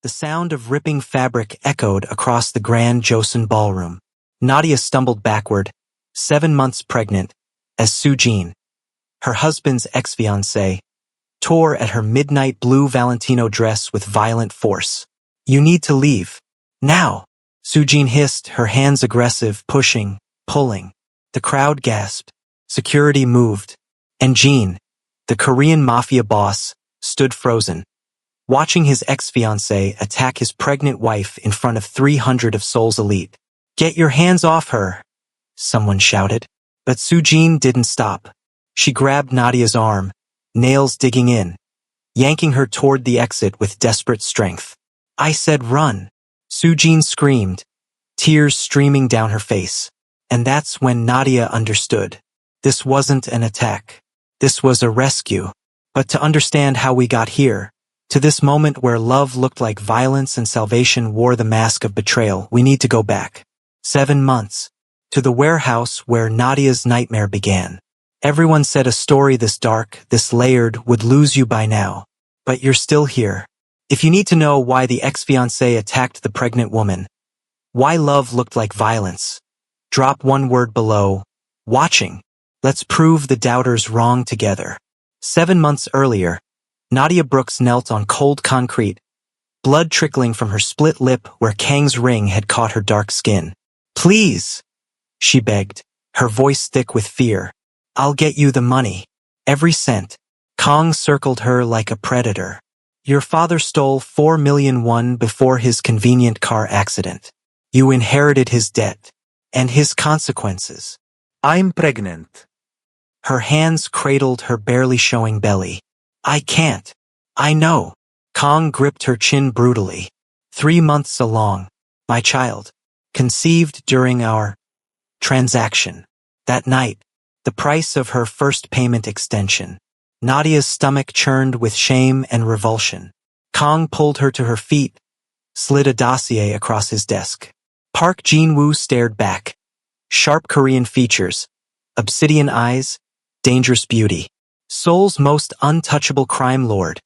The sound of ripping fabric echoed across the grand Joseon ballroom. Nadia stumbled backward, 7 months pregnant, as Soo-jin, her husband's ex-fiancé, tore at her midnight blue Valentino dress with violent force. "You need to leave. Now!" Soo-jin hissed, her hands aggressive, pushing, pulling. The crowd gasped. Security moved. And Jin, the Korean Mafia boss, stood frozen, watching his ex-fiancé attack his pregnant wife in front of 300 of Seoul's elite. "Get your hands off her!" someone shouted. But Soo-jin didn't stop. She grabbed Nadia's arm, nails digging in, yanking her toward the exit with desperate strength. "I said run!" Soo-jin screamed, tears streaming down her face. And that's when Nadia understood. This wasn't an attack. This was a rescue. But to understand how we got here, to this moment where love looked like violence and salvation wore the mask of betrayal, we need to go back. 7 months. To the warehouse where Nadia's nightmare began. Everyone said a story this dark, this layered, would lose you by now. But you're still here. If you need to know why the ex-fiancé attacked the pregnant woman, why love looked like violence, drop one word below. Watching. Let's prove the doubters wrong together. 7 months earlier, Nadia Brooks knelt on cold concrete, blood trickling from her split lip where Kang's ring had caught her dark skin. "Please," she begged, her voice thick with fear. "I'll get you the money. Every cent." Kang circled her like a predator. "Your father stole 4 million won before his convenient car accident. You inherited his debt. And his consequences." "I'm pregnant." Her hands cradled her barely showing belly. "I can't. I know." Kang gripped her chin brutally. 3 months along. My child. Conceived during our transaction. That night. The price of her first payment extension. Nadia's stomach churned with shame and revulsion. Kang pulled her to her feet, slid a dossier across his desk. Park Jin-woo stared back. Sharp Korean features, obsidian eyes, dangerous beauty. "Seoul's most untouchable crime lord,"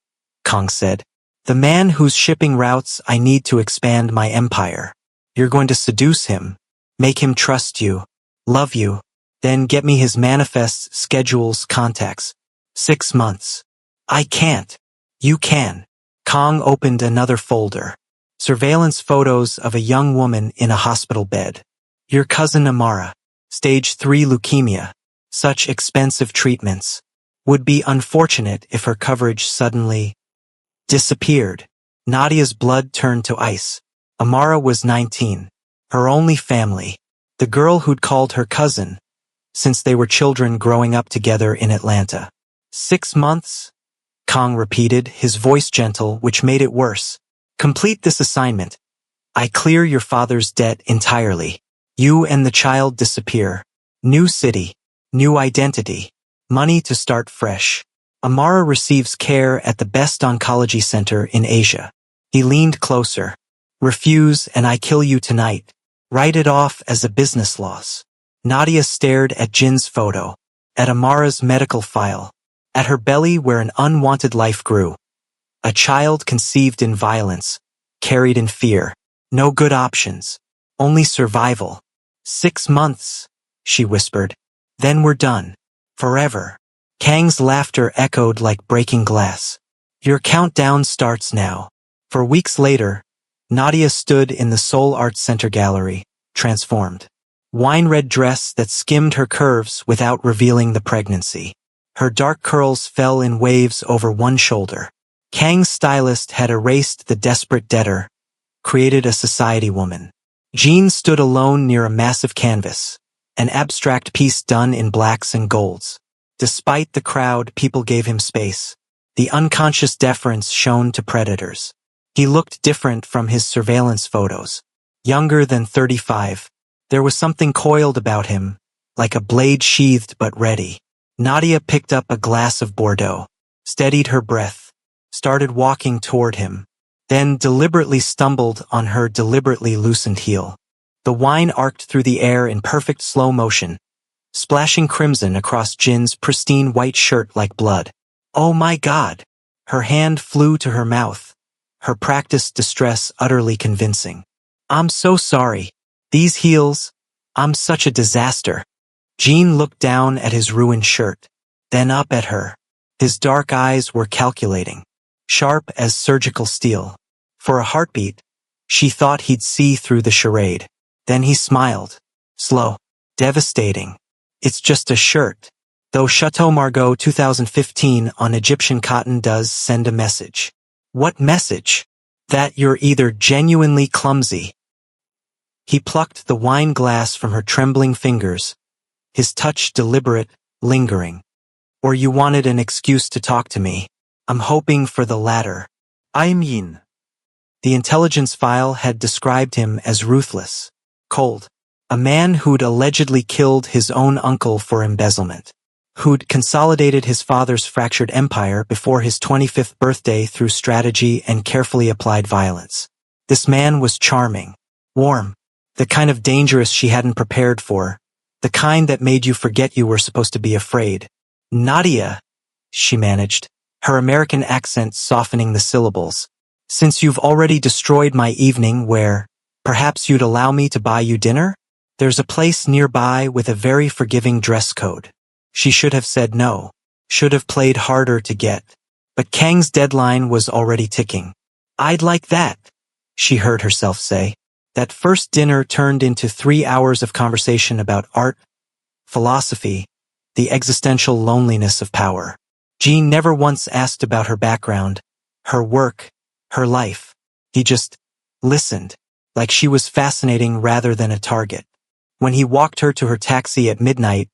Kang said. "The man whose shipping routes I need to expand my empire. You're going to seduce him, make him trust you, love you, then get me his manifests, schedules, contacts. 6 months. I can't. You can." Kang opened another folder. Surveillance photos of a young woman in a hospital bed. "Your cousin Amara. Stage 3 leukemia. Such expensive treatments. Would be unfortunate if her coverage suddenly disappeared." Nadia's blood turned to ice. Amara was 19. Her only family. The girl who'd called her cousin, since they were children growing up together in Atlanta. 6 months? Kang repeated, his voice gentle, which made it worse. "Complete this assignment. I clear your father's debt entirely. You and the child disappear. New city. New identity. Money to start fresh. Amara receives care at the best oncology center in Asia." He leaned closer. "Refuse and I kill you tonight. Write it off as a business loss." Nadia stared at Jin's photo, at Amara's medical file, at her belly where an unwanted life grew. A child conceived in violence, carried in fear. No good options. Only survival. 6 months, she whispered. "Then we're done. Forever." Kang's laughter echoed like breaking glass. "Your countdown starts now." For weeks later, Nadia stood in the Seoul Arts Center gallery, transformed. Wine-red dress that skimmed her curves without revealing the pregnancy. Her dark curls fell in waves over one shoulder. Kang's stylist had erased the desperate debtor, created a society woman. Jean stood alone near a massive canvas, an abstract piece done in blacks and golds. Despite the crowd, people gave him space. The unconscious deference shown to predators. He looked different from his surveillance photos. Younger than 35. There was something coiled about him, like a blade sheathed but ready. Nadia picked up a glass of Bordeaux, steadied her breath, started walking toward him, then deliberately stumbled on her deliberately loosened heel. The wine arced through the air in perfect slow motion, splashing crimson across Jin's pristine white shirt like blood. "Oh my God!" Her hand flew to her mouth, her practiced distress utterly convincing. I'm so sorry. These heels, I'm such a disaster. Jean looked down at his ruined shirt, then up at her. His dark eyes were calculating, sharp as surgical steel. For a heartbeat, she thought he'd see through the charade. Then he smiled. Slow. Devastating. It's just a shirt. Though Chateau Margaux 2015 on Egyptian cotton does send a message. What message? That you're either genuinely clumsy. He plucked the wine glass from her trembling fingers, his touch deliberate, lingering. Or you wanted an excuse to talk to me. I'm hoping for the latter. I mean. The intelligence file had described him as ruthless, cold, a man who'd allegedly killed his own uncle for embezzlement, who'd consolidated his father's fractured empire before his 25th birthday through strategy and carefully applied violence. This man was charming, warm, the kind of dangerous she hadn't prepared for, the kind that made you forget you were supposed to be afraid. Nadia, she managed, her American accent softening the syllables. Since you've already destroyed my evening where, perhaps you'd allow me to buy you dinner? There's a place nearby with a very forgiving dress code. She should have said no, should have played harder to get. But Kang's deadline was already ticking. I'd like that, she heard herself say. That first dinner turned into 3 hours of conversation about art, philosophy, the existential loneliness of power. Jean never once asked about her background, her work, her life. He just listened, like she was fascinating rather than a target. When he walked her to her taxi at midnight,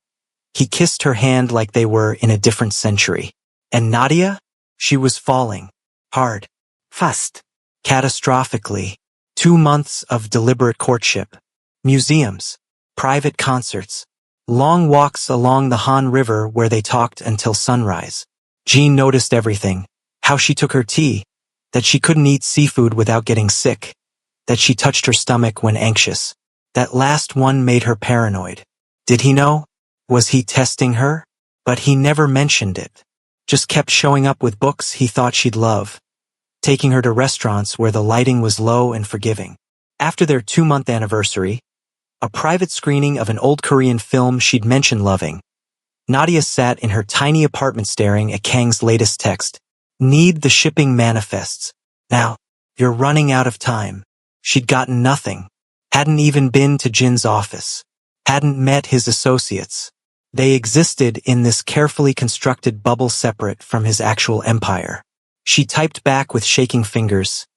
he kissed her hand like they were in a different century. And Nadia? She was falling. Hard. Fast. Catastrophically. 2 months of deliberate courtship. Museums. Private concerts. Long walks along the Han River where they talked until sunrise. Jean noticed everything. How she took her tea. That she couldn't eat seafood without getting sick. That she touched her stomach when anxious. That last one made her paranoid. Did he know? Was he testing her? But he never mentioned it. Just kept showing up with books he thought she'd love. Taking her to restaurants where the lighting was low and forgiving. After their 2-month anniversary, a private screening of an old Korean film she'd mentioned loving, Nadia sat in her tiny apartment staring at Kang's latest text. Need the shipping manifests. Now, you're running out of time. She'd gotten nothing. Hadn't even been to Jin's office. Hadn't met his associates. They existed in this carefully constructed bubble separate from his actual empire. She typed back with shaking fingers.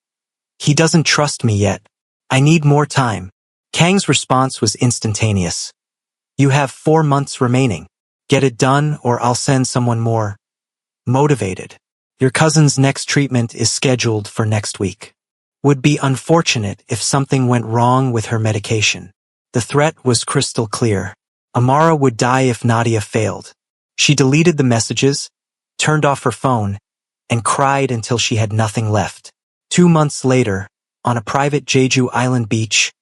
He doesn't trust me yet. I need more time. Kang's response was instantaneous. You have 4 months remaining. Get it done or I'll send someone more motivated. Your cousin's next treatment is scheduled for next week. Would be unfortunate if something went wrong with her medication. The threat was crystal clear. Amara would die if Nadia failed. She deleted the messages, turned off her phone, and cried until she had nothing left. 2 months later, on a private Jeju Island beach,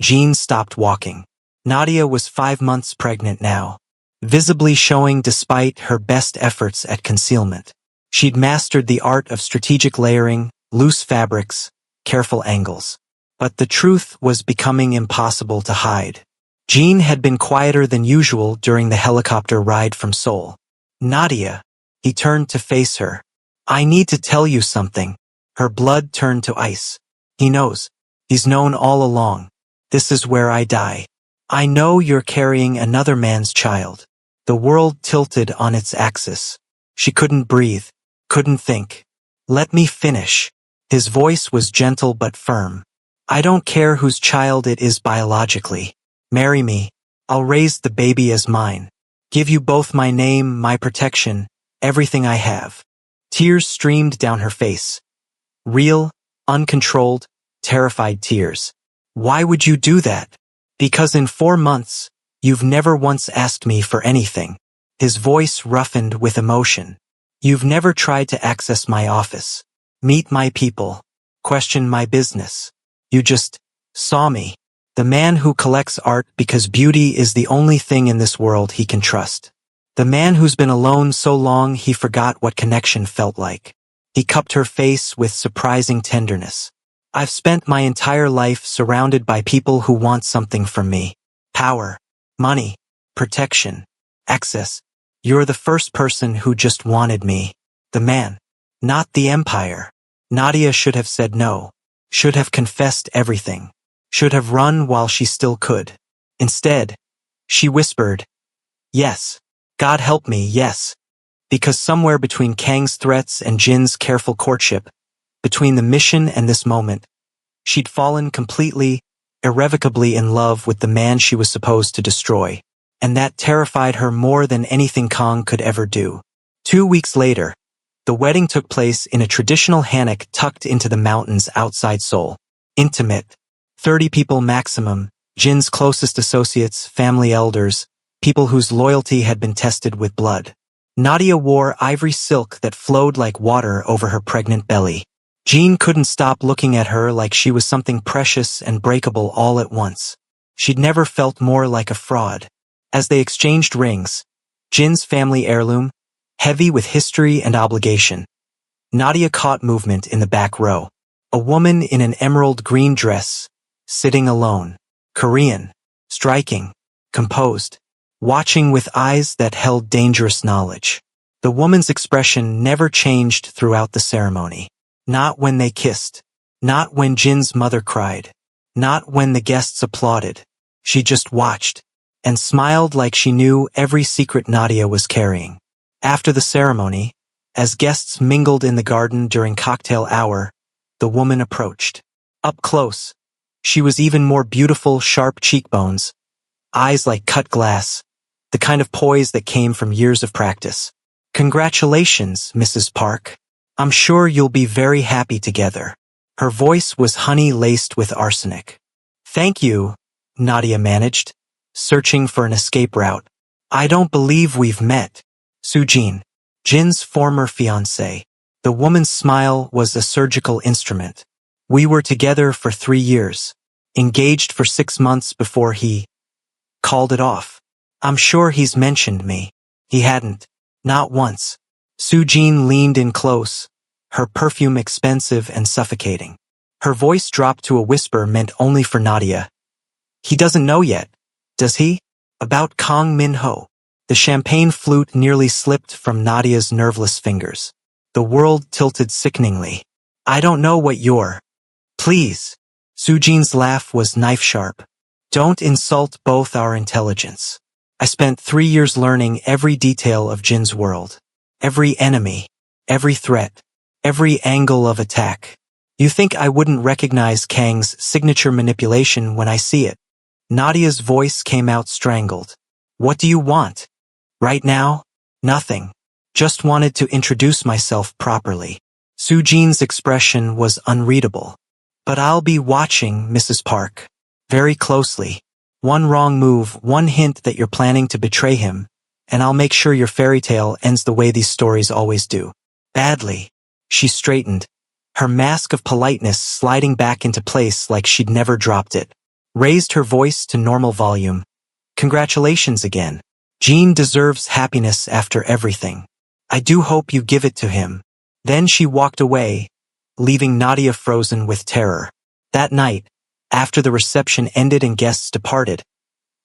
Jean stopped walking. Nadia was 5 months pregnant now, visibly showing despite her best efforts at concealment. She'd mastered the art of strategic layering, loose fabrics, careful angles. But the truth was becoming impossible to hide. Jean had been quieter than usual during the helicopter ride from Seoul. Nadia, he turned to face her. I need to tell you something. Her blood turned to ice. He knows. He's known all along. This is where I die. I know you're carrying another man's child. The world tilted on its axis. She couldn't breathe. Couldn't think. Let me finish. His voice was gentle but firm. I don't care whose child it is biologically. Marry me. I'll raise the baby as mine. Give you both my name, my protection, everything I have. Tears streamed down her face. Real, uncontrolled, terrified tears. Why would you do that? Because in 4 months, you've never once asked me for anything. His voice roughened with emotion. You've never tried to access my office, meet my people, question my business. You just saw me, the man who collects art because beauty is the only thing in this world he can trust. The man who's been alone so long he forgot what connection felt like. He cupped her face with surprising tenderness. I've spent my entire life surrounded by people who want something from me. Power, money, protection, access. You're the first person who just wanted me. The man, not the empire. Nadia should have said no. Should have confessed everything. Should have run while she still could. Instead, she whispered, yes. God help me, yes. Because somewhere between Kang's threats and Jin's careful courtship, between the mission and this moment, she'd fallen completely, irrevocably in love with the man she was supposed to destroy. And that terrified her more than anything Kang could ever do. 2 weeks later, the wedding took place in a traditional hanok tucked into the mountains outside Seoul. Intimate. 30 people maximum, Jin's closest associates, family elders, people whose loyalty had been tested with blood. Nadia wore ivory silk that flowed like water over her pregnant belly. Jin couldn't stop looking at her like she was something precious and breakable all at once. She'd never felt more like a fraud. As they exchanged rings, Jin's family heirloom, heavy with history and obligation. Nadia caught movement in the back row. A woman in an emerald green dress, sitting alone. Korean, striking, composed, watching with eyes that held dangerous knowledge. The woman's expression never changed throughout the ceremony. Not when they kissed. Not when Jin's mother cried. Not when the guests applauded. She just watched and smiled like she knew every secret Nadia was carrying. After the ceremony, as guests mingled in the garden during cocktail hour, the woman approached. Up close, she was even more beautiful, sharp cheekbones, eyes like cut glass, the kind of poise that came from years of practice. Congratulations, Mrs. Park. I'm sure you'll be very happy together. Her voice was honey laced with arsenic. Thank you, Nadia managed, searching for an escape route. I don't believe we've met. Sujin, Jin's former fiancé. The woman's smile was a surgical instrument. We were together for 3 years, engaged for 6 months before he called it off. I'm sure he's mentioned me. He hadn't. Not once. Sujin leaned in close, her perfume expensive and suffocating. Her voice dropped to a whisper meant only for Nadia. He doesn't know yet, does he? About Kang Min-ho. The champagne flute nearly slipped from Nadia's nerveless fingers. The world tilted sickeningly. I don't know what you're. Please. Sujin's laugh was knife-sharp. Don't insult both our intelligence. I spent 3 years learning every detail of Jin's world. Every enemy, every threat, every angle of attack. You think I wouldn't recognize Kang's signature manipulation when I see it? Nadia's voice came out strangled. What do you want? Right now? Nothing. Just wanted to introduce myself properly. Sujin's expression was unreadable. But I'll be watching, Mrs. Park. Very closely. One wrong move, one hint that you're planning to betray him, and I'll make sure your fairy tale ends the way these stories always do. Badly. She straightened, her mask of politeness sliding back into place like she'd never dropped it. Raised her voice to normal volume. Congratulations again. Jin deserves happiness after everything. I do hope you give it to him. Then she walked away, leaving Nadia frozen with terror. That night, after the reception ended and guests departed,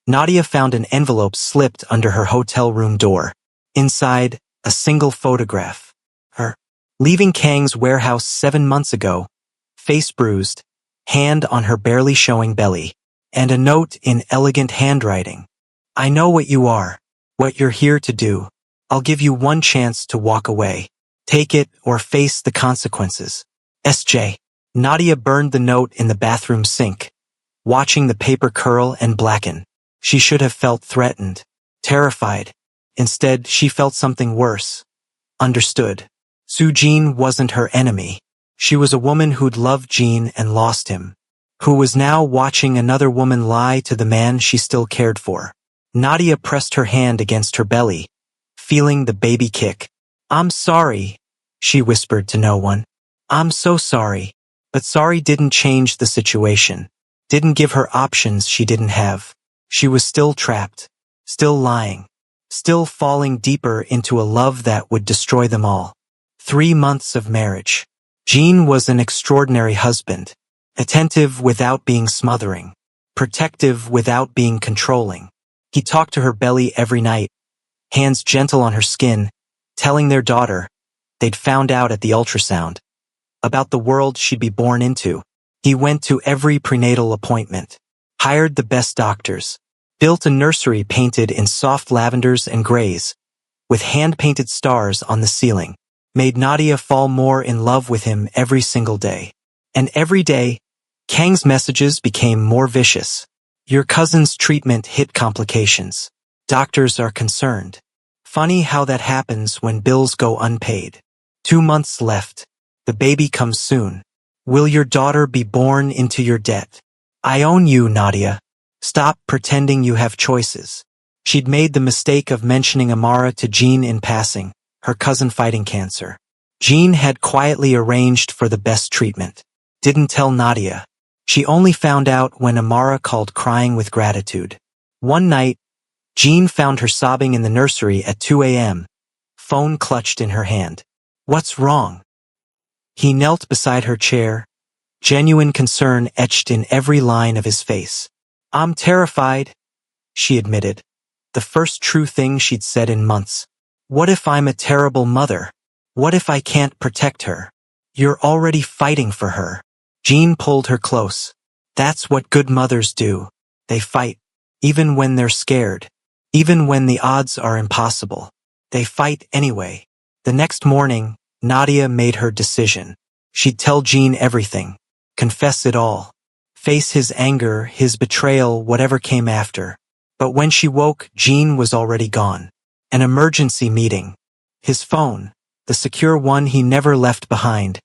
Nadia found an envelope slipped under her hotel room door. Inside, a single photograph. Her. Leaving Kang's warehouse 7 months ago, face bruised, hand on her barely showing belly, and a note in elegant handwriting. I know what you are, what you're here to do. I'll give you one chance to walk away. Take it or face the consequences. S.J. Nadia burned the note in the bathroom sink, watching the paper curl and blacken. She should have felt threatened, terrified. Instead, she felt something worse. Understood. Sujin wasn't her enemy. She was a woman who'd loved Jin and lost him, who was now watching another woman lie to the man she still cared for. Nadia pressed her hand against her belly, feeling the baby kick. I'm sorry, she whispered to no one. I'm so sorry. But sorry didn't change the situation, didn't give her options she didn't have. She was still trapped, still lying, still falling deeper into a love that would destroy them all. 3 months of marriage. Jean was an extraordinary husband. Attentive without being smothering. Protective without being controlling. He talked to her belly every night, hands gentle on her skin, telling their daughter, they'd found out at the ultrasound, about the world she'd be born into. He went to every prenatal appointment, hired the best doctors, built a nursery painted in soft lavenders and grays, with hand-painted stars on the ceiling, made Nadia fall more in love with him every single day. And every day, Kang's messages became more vicious. Your cousin's treatment hit complications. Doctors are concerned. Funny how that happens when bills go unpaid. 2 months left. The baby comes soon. Will your daughter be born into your debt? I own you, Nadia. Stop pretending you have choices. She'd made the mistake of mentioning Amara to Jean in passing, her cousin fighting cancer. Jean had quietly arranged for the best treatment. Didn't tell Nadia. She only found out when Amara called crying with gratitude. One night, Jean found her sobbing in the nursery at 2 a.m., phone clutched in her hand. What's wrong? He knelt beside her chair, genuine concern etched in every line of his face. I'm terrified, she admitted, the first true thing she'd said in months. What if I'm a terrible mother? What if I can't protect her? You're already fighting for her. Jean pulled her close. That's what good mothers do. They fight, even when they're scared, even when the odds are impossible. They fight anyway. The next morning, Nadia made her decision. She'd tell Jean everything, confess it all, face his anger, his betrayal, whatever came after. But when she woke, Jean was already gone. An emergency meeting. His phone, the secure one he never left behind,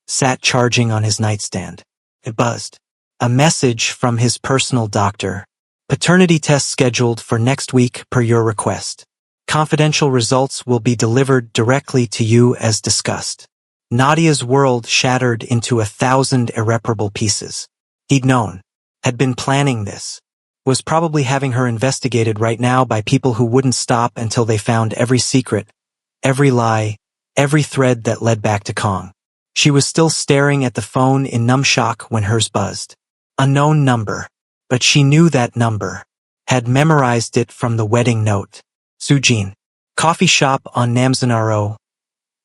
sat charging on his nightstand. It buzzed. A message from his personal doctor. Paternity test scheduled for next week per your request. Confidential results will be delivered directly to you as discussed. Nadia's world shattered into 1,000 irreparable pieces. He'd known, had been planning this, was probably having her investigated right now by people who wouldn't stop until they found every secret, every lie, every thread that led back to Kong. She was still staring at the phone in numb shock when hers buzzed. Unknown number. But she knew that number. Had memorized it from the wedding note. Sujin. Coffee shop on Namsanaro.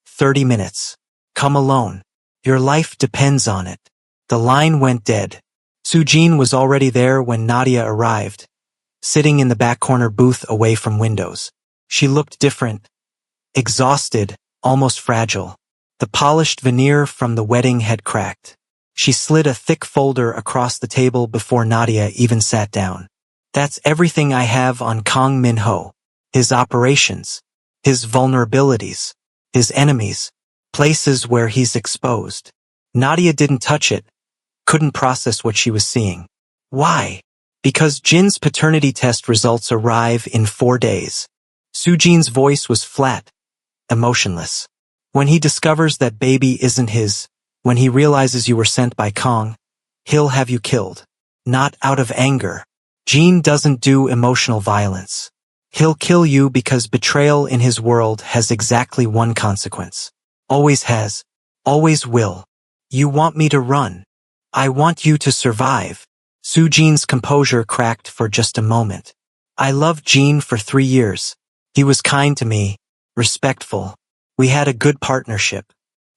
30 minutes. Come alone. Your life depends on it. The line went dead. Sujin was already there when Nadia arrived, sitting in the back corner booth away from windows. She looked different. Exhausted, almost fragile. The polished veneer from the wedding had cracked. She slid a thick folder across the table before Nadia even sat down. That's everything I have on Kang Min-ho. His operations, his vulnerabilities, his enemies, places where he's exposed. Nadia didn't touch it, couldn't process what she was seeing. Why? Because Jin's paternity test results arrive in 4 days. Sujin's voice was flat, emotionless. When he discovers that baby isn't his, when he realizes you were sent by Kong, he'll have you killed. Not out of anger. Jin doesn't do emotional violence. He'll kill you because betrayal in his world has exactly one consequence. Always has. Always will. You want me to run. I want you to survive. Sujin's composure cracked for just a moment. I loved Jin for 3 years. He was kind to me, respectful. We had a good partnership.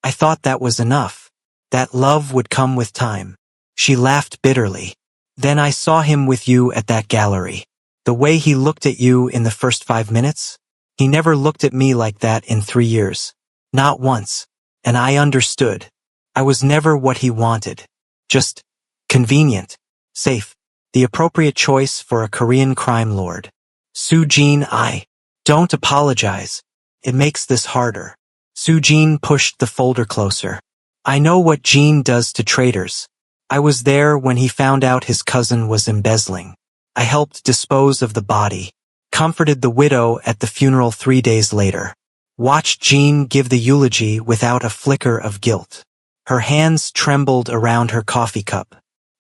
I thought that was enough. That love would come with time. She laughed bitterly. Then I saw him with you at that gallery. The way he looked at you in the first 5 minutes? He never looked at me like that in 3 years. Not once. And I understood. I was never what he wanted. Just convenient, safe, the appropriate choice for a Korean crime lord. Sujin, I don't apologize. It makes this harder. Sujin pushed the folder closer. I know what Jin does to traitors. I was there when he found out his cousin was embezzling. I helped dispose of the body, comforted the widow at the funeral 3 days later. Watched Jin give the eulogy without a flicker of guilt. Her hands trembled around her coffee cup.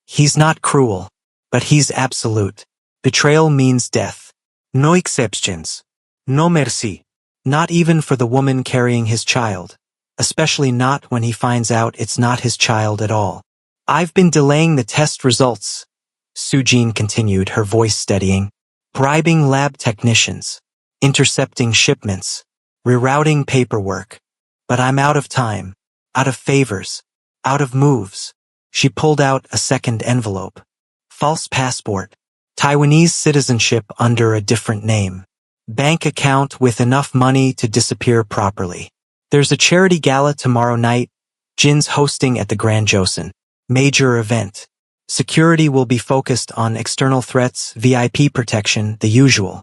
He's not cruel, but he's absolute. Betrayal means death. No exceptions. No merci. Not even for the woman carrying his child. especially not when he finds out it's not his child at all. I've been delaying the test results, Sujin continued, her voice steadying. Bribing lab technicians, intercepting shipments, rerouting paperwork. But I'm out of time, out of favors, out of moves. She pulled out a second envelope. False passport, Taiwanese citizenship under a different name. Bank account with enough money to disappear properly. There's a charity gala tomorrow night. Jin's hosting at the Grand Joseon. Major event. Security will be focused on external threats, VIP protection, the usual.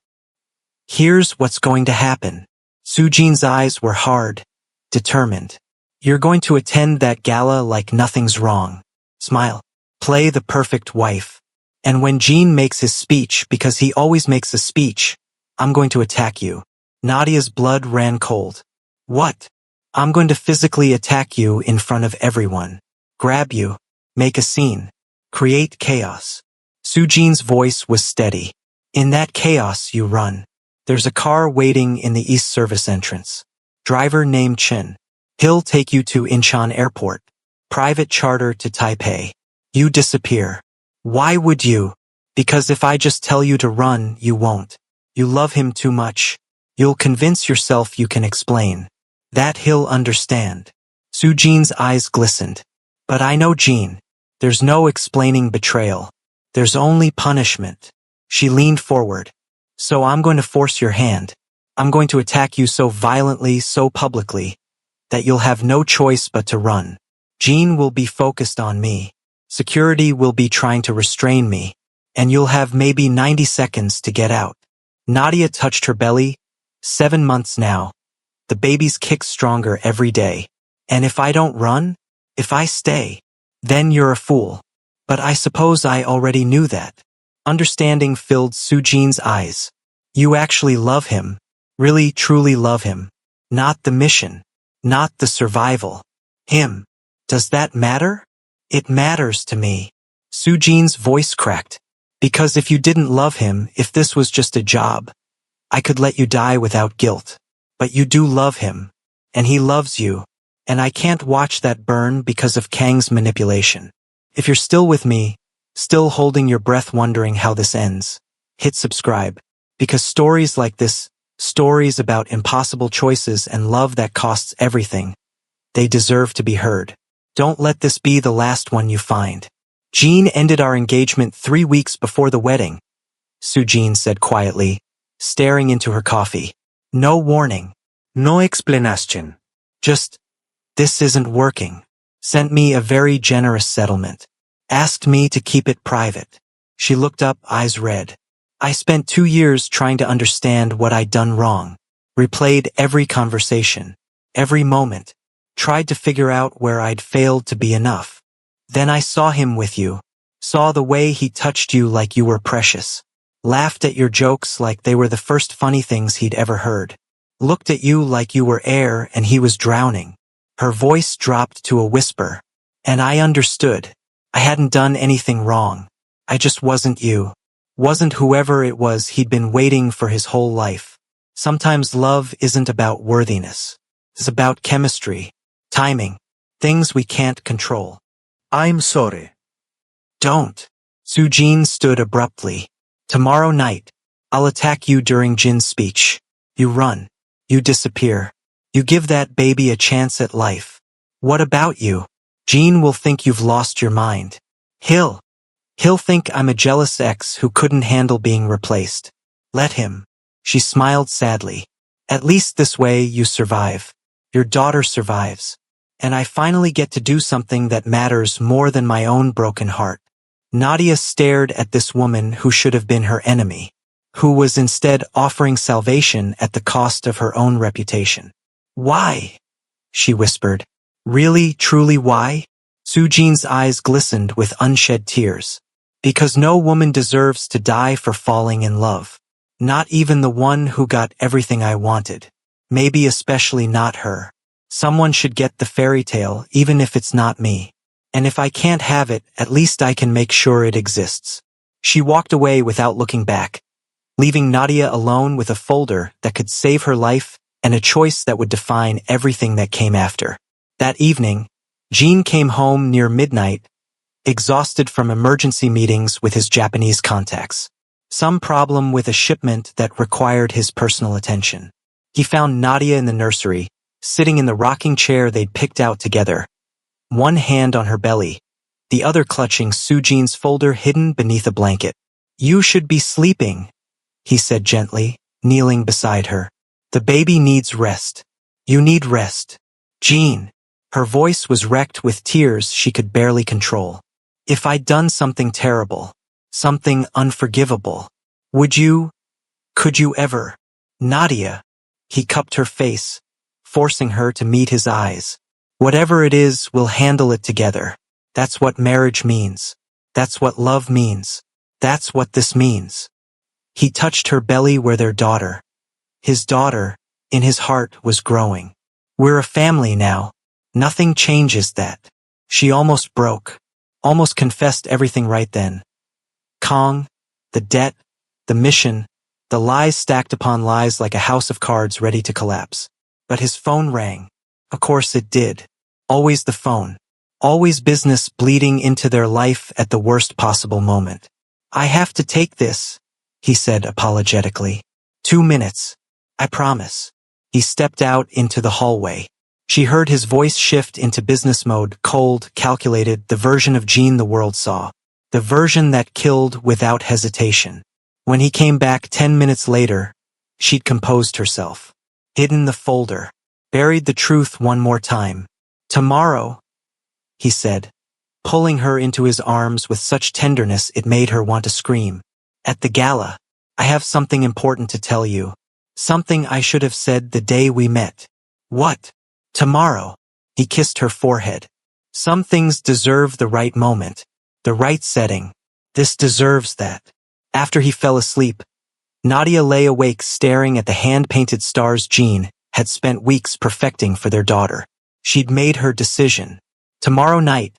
Here's what's going to happen. Sujin's eyes were hard, determined. You're going to attend that gala like nothing's wrong. Smile. Play the perfect wife. And when Jin makes his speech, because he always makes a speech, I'm going to attack you. Nadia's blood ran cold. What? I'm going to physically attack you in front of everyone. Grab you. Make a scene. Create chaos. Sujin's voice was steady. In that chaos you run. There's a car waiting in the East Service entrance. Driver named Chen. He'll take you to Incheon Airport. Private charter to Taipei. You disappear. Why would you? Because if I just tell you to run, you won't. You love him too much. You'll convince yourself you can explain. That he'll understand. Sujin's eyes glistened. But I know Jin. There's no explaining betrayal. There's only punishment. She leaned forward. So I'm going to force your hand. I'm going to attack you so violently, so publicly, that you'll have no choice but to run. Jin will be focused on me. Security will be trying to restrain me. And you'll have maybe 90 seconds to get out. Nadia touched her belly. 7 months now. The baby's kick stronger every day. And if I don't run, if I stay, then you're a fool. But I suppose I already knew that. Understanding filled Sujin's eyes. You actually love him. Really, truly love him. Not the mission. Not the survival. Him. Does that matter? It matters to me. Sujin's voice cracked. Because if you didn't love him, if this was just a job, I could let you die without guilt. But you do love him. And he loves you. And I can't watch that burn because of Kang's manipulation. If you're still with me, still holding your breath wondering how this ends, hit subscribe. Because stories like this, stories about impossible choices and love that costs everything, they deserve to be heard. Don't let this be the last one you find. Jin ended our engagement 3 weeks before the wedding, Sujin said quietly, staring into her coffee. No warning. No explanation. Just, this isn't working. Sent me a very generous settlement. Asked me to keep it private. She looked up, eyes red. I spent 2 years trying to understand what I'd done wrong. Replayed every conversation, every moment. Tried to figure out where I'd failed to be enough. Then I saw him with you. Saw the way he touched you like you were precious. Laughed at your jokes like they were the first funny things he'd ever heard. Looked at you like you were air and he was drowning. Her voice dropped to a whisper. And I understood. I hadn't done anything wrong. I just wasn't you. Wasn't whoever it was he'd been waiting for his whole life. Sometimes love isn't about worthiness. It's about chemistry, timing, things we can't control. I'm sorry. Don't. Sujin stood abruptly. Tomorrow night, I'll attack you during Jin's speech. You run. You disappear. You give that baby a chance at life. What about you? Jin will think you've lost your mind. He'll think I'm a jealous ex who couldn't handle being replaced. Let him. She smiled sadly. At least this way you survive. Your daughter survives. And I finally get to do something that matters more than my own broken heart. Nadia stared at this woman who should have been her enemy, who was instead offering salvation at the cost of her own reputation. Why? She whispered. Really, truly why? Sujin's eyes glistened with unshed tears. Because no woman deserves to die for falling in love. Not even the one who got everything I wanted. Maybe especially not her. Someone should get the fairy tale even if it's not me. And if I can't have it, at least I can make sure it exists. She walked away without looking back, leaving Nadia alone with a folder that could save her life and a choice that would define everything that came after. That evening, Jean came home near midnight, exhausted from emergency meetings with his Japanese contacts. Some problem with a shipment that required his personal attention. He found Nadia in the nursery, sitting in the rocking chair they'd picked out together, one hand on her belly, the other clutching Sujin's folder hidden beneath a blanket. "You should be sleeping," he said gently, kneeling beside her. "The baby needs rest. You need rest." Jean. Her voice was wrecked with tears she could barely control. "If I'd done something terrible, something unforgivable, could you ever?" "Nadia." He cupped her face, forcing her to meet his eyes. "Whatever it is, we'll handle it together. That's what marriage means. That's what love means. That's what this means." He touched her belly where his daughter, in his heart was growing. "We're a family now. Nothing changes that." She almost broke, almost confessed everything right then. Kong, the debt, the mission, the lies stacked upon lies like a house of cards ready to collapse. But his phone rang. Of course it did. Always the phone. Always business bleeding into their life at the worst possible moment. "I have to take this," he said apologetically. 2 minutes. I promise." He stepped out into the hallway. She heard his voice shift into business mode, cold, calculated, the version of Jean the world saw. The version that killed without hesitation. When he came back 10 minutes later, she'd composed herself. Hidden the folder. Buried the truth one more time. "Tomorrow," he said, pulling her into his arms with such tenderness it made her want to scream. "At the gala, I have something important to tell you. Something I should have said the day we met." "What?" "Tomorrow." He kissed her forehead. "Some things deserve the right moment, the right setting. This deserves that." After he fell asleep, Nadia lay awake staring at the hand-painted stars Jean had spent weeks perfecting for their daughter. She'd made her decision. Tomorrow night,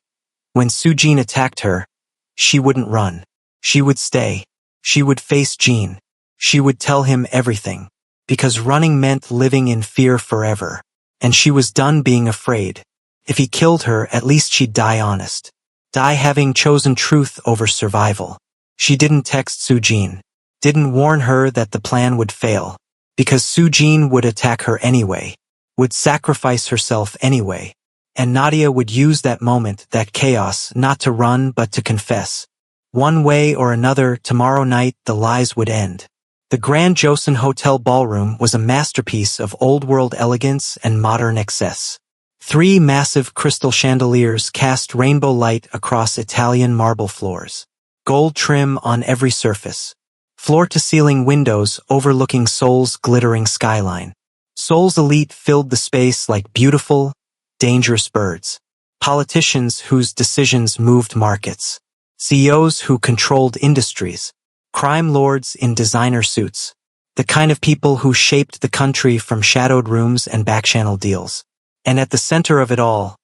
when Sujin attacked her, she wouldn't run. She would stay. She would face Jean. She would tell him everything. Because running meant living in fear forever. And she was done being afraid. If he killed her, at least she'd die honest. Die having chosen truth over survival. She didn't text Sujin. Didn't warn her that the plan would fail. Because Sujin would attack her anyway. Would sacrifice herself anyway. And Nadia would use that moment, that chaos, not to run but to confess. One way or another, tomorrow night the lies would end. The Grand Joseon Hotel ballroom was a masterpiece of old-world elegance and modern excess. 3 massive crystal chandeliers cast rainbow light across Italian marble floors. Gold trim on every surface. Floor-to-ceiling windows overlooking Seoul's glittering skyline. Seoul's elite filled the space like beautiful, dangerous birds. Politicians whose decisions moved markets. CEOs who controlled industries. Crime lords in designer suits. The kind of people who shaped the country from shadowed rooms and backchannel deals. And at the center of it all,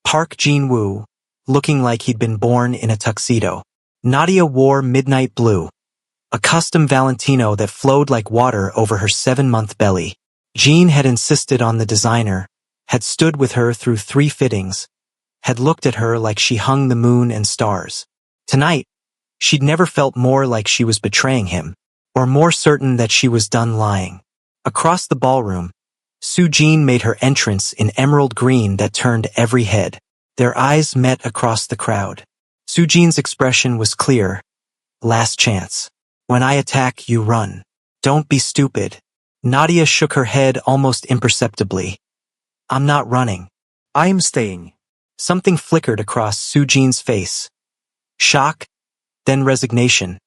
Park Jin-woo, looking like he'd been born in a tuxedo. Nadia wore midnight blue, a custom Valentino that flowed like water over her 7-month belly. Jean had insisted on the designer, had stood with her through 3 fittings, had looked at her like she hung the moon and stars. Tonight, she'd never felt more like she was betraying him, or more certain that she was done lying. Across the ballroom, Sujin made her entrance in emerald green that turned every head. Their eyes met across the crowd. Sujin's expression was clear. "Last chance. When I attack, you run. Don't be stupid." Nadia shook her head almost imperceptibly. "I'm not running. I'm staying." Something flickered across Sujin's face. Shock, then resignation,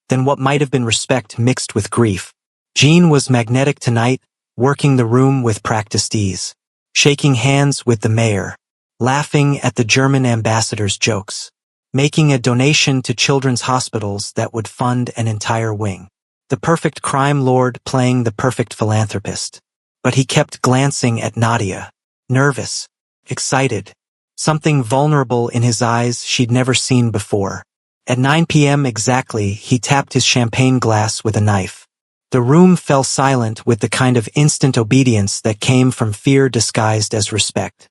then what might have been respect mixed with grief. Jean was magnetic tonight, working the room with practiced ease, shaking hands with the mayor, laughing at the German ambassador's jokes, making a donation to children's hospitals that would fund an entire wing. The perfect crime lord playing the perfect philanthropist. But he kept glancing at Nadia, nervous, excited, something vulnerable in his eyes she'd never seen before. At 9 p.m. exactly, he tapped his champagne glass with a knife. The room fell silent with the kind of instant obedience that came from fear disguised as respect.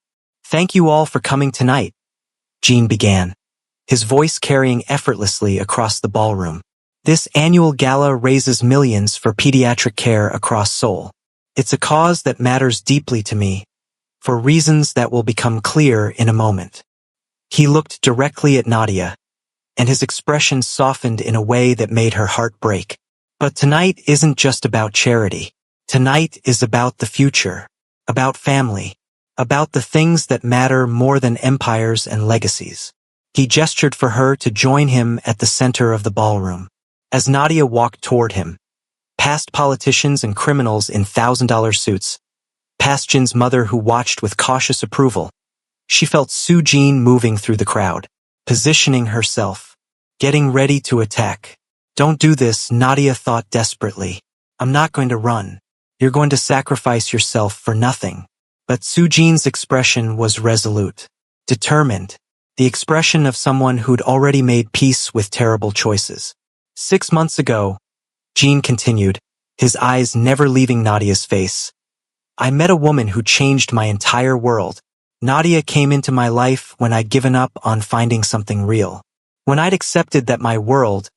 Thank you all for coming tonight, Jean began, his voice carrying effortlessly across the ballroom. This annual gala raises millions for pediatric care across Seoul. It's a cause that matters deeply to me, for reasons that will become clear in a moment. He looked directly at Nadia, and his expression softened in a way that made her heart break. But tonight isn't just about charity. Tonight is about the future, about family, about the things that matter more than empires and legacies. He gestured for her to join him at the center of the ballroom. As Nadia walked toward him, past politicians and criminals in $1,000 suits, past Jin's mother who watched with cautious approval, she felt Soo-jin moving through the crowd, positioning herself, getting ready to attack. Don't do this, Nadia thought desperately. I'm not going to run. You're going to sacrifice yourself for nothing. But Soo-jin's expression was resolute, determined, the expression of someone who'd already made peace with terrible choices. 6 months ago, Jean continued, his eyes never leaving Nadia's face, I met a woman who changed my entire world. Nadia came into my life when I'd given up on finding something real. When I'd accepted that my world,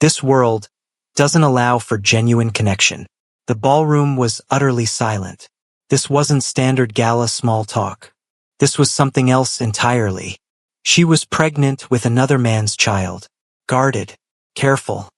this world, doesn't allow for genuine connection. The ballroom was utterly silent. This wasn't standard gala small talk. This was something else entirely. She was pregnant with another man's child. Guarded. Careful.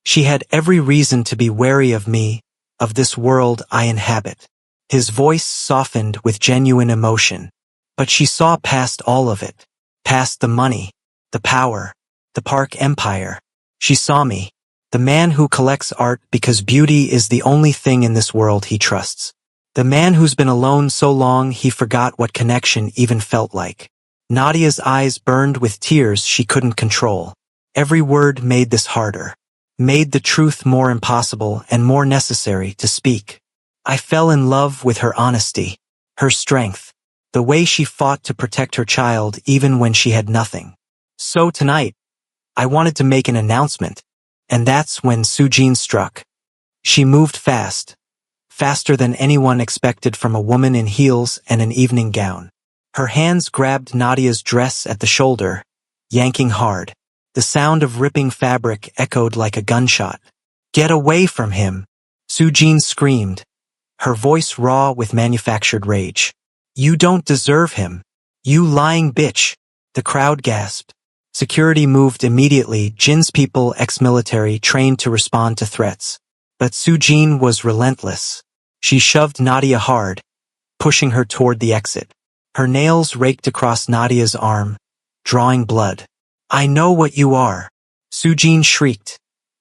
She had every reason to be wary of me, of this world I inhabit. His voice softened with genuine emotion. But she saw past all of it. Past the money, the power, the park empire. She saw me, the man who collects art because beauty is the only thing in this world he trusts. The man who's been alone so long he forgot what connection even felt like. Nadia's eyes burned with tears she couldn't control. Every word made this harder, made the truth more impossible and more necessary to speak. I fell in love with her honesty, her strength, the way she fought to protect her child even when she had nothing. So tonight, I wanted to make an announcement, and that's when Soo-jin struck. She moved fast, faster than anyone expected from a woman in heels and an evening gown. Her hands grabbed Nadia's dress at the shoulder, yanking hard. The sound of ripping fabric echoed like a gunshot. Get away from him, Soo-jin screamed, her voice raw with manufactured rage. You don't deserve him. You lying bitch. The crowd gasped. Security moved immediately, Jin's people ex-military trained to respond to threats. But Soo-jin was relentless. She shoved Nadia hard, pushing her toward the exit. Her nails raked across Nadia's arm, drawing blood. I know what you are, Soo-jin shrieked,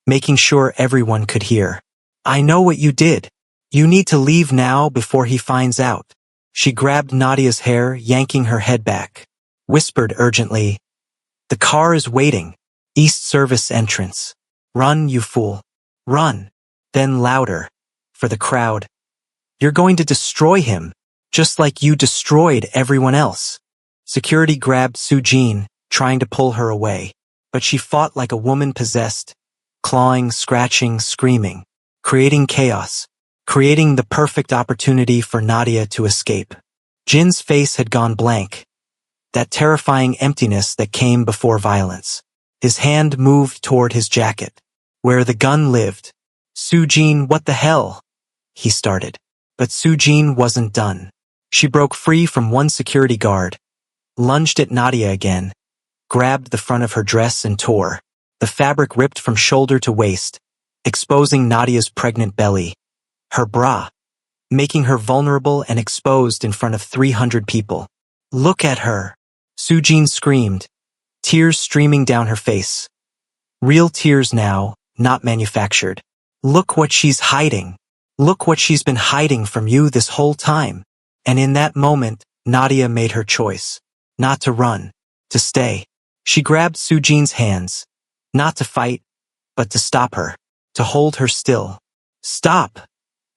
making sure everyone could hear. I know what you did. You need to leave now before he finds out. She grabbed Nadia's hair, yanking her head back, whispered urgently, the car is waiting. East Service entrance. Run, you fool. Run. Then louder, for the crowd. You're going to destroy him, just like you destroyed everyone else. Security grabbed Soo-jin, trying to pull her away, but she fought like a woman possessed, clawing, scratching, screaming, creating chaos, creating the perfect opportunity for Nadia to escape. Jin's face had gone blank, that terrifying emptiness that came before violence. His hand moved toward his jacket, where the gun lived. Soo-jin, what the hell? He started. But Soo-jin wasn't done. She broke free from one security guard, lunged at Nadia again, grabbed the front of her dress and tore. The fabric ripped from shoulder to waist, exposing Nadia's pregnant belly, her bra, making her vulnerable and exposed in front of 300 people. Look at her, Soo-jin screamed, tears streaming down her face. Real tears now, not manufactured. Look what she's hiding. Look what she's been hiding from you this whole time. And in that moment, Nadia made her choice. Not to run, to stay. She grabbed Soo-jin's hands, not to fight, but to stop her, to hold her still. Stop,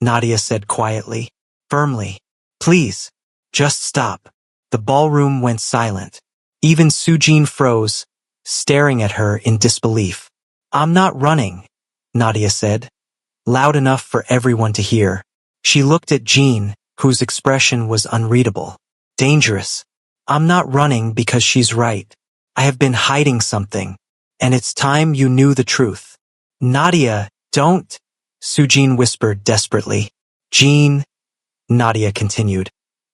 Nadia said quietly, firmly. Please, just stop. The ballroom went silent. Even Soo-jin froze, staring at her in disbelief. I'm not running, Nadia said, loud enough for everyone to hear. She looked at Jean, whose expression was unreadable. Dangerous. I'm not running because she's right. I have been hiding something. And it's time you knew the truth. Nadia, don't, Sujin whispered desperately. Jean, Nadia continued,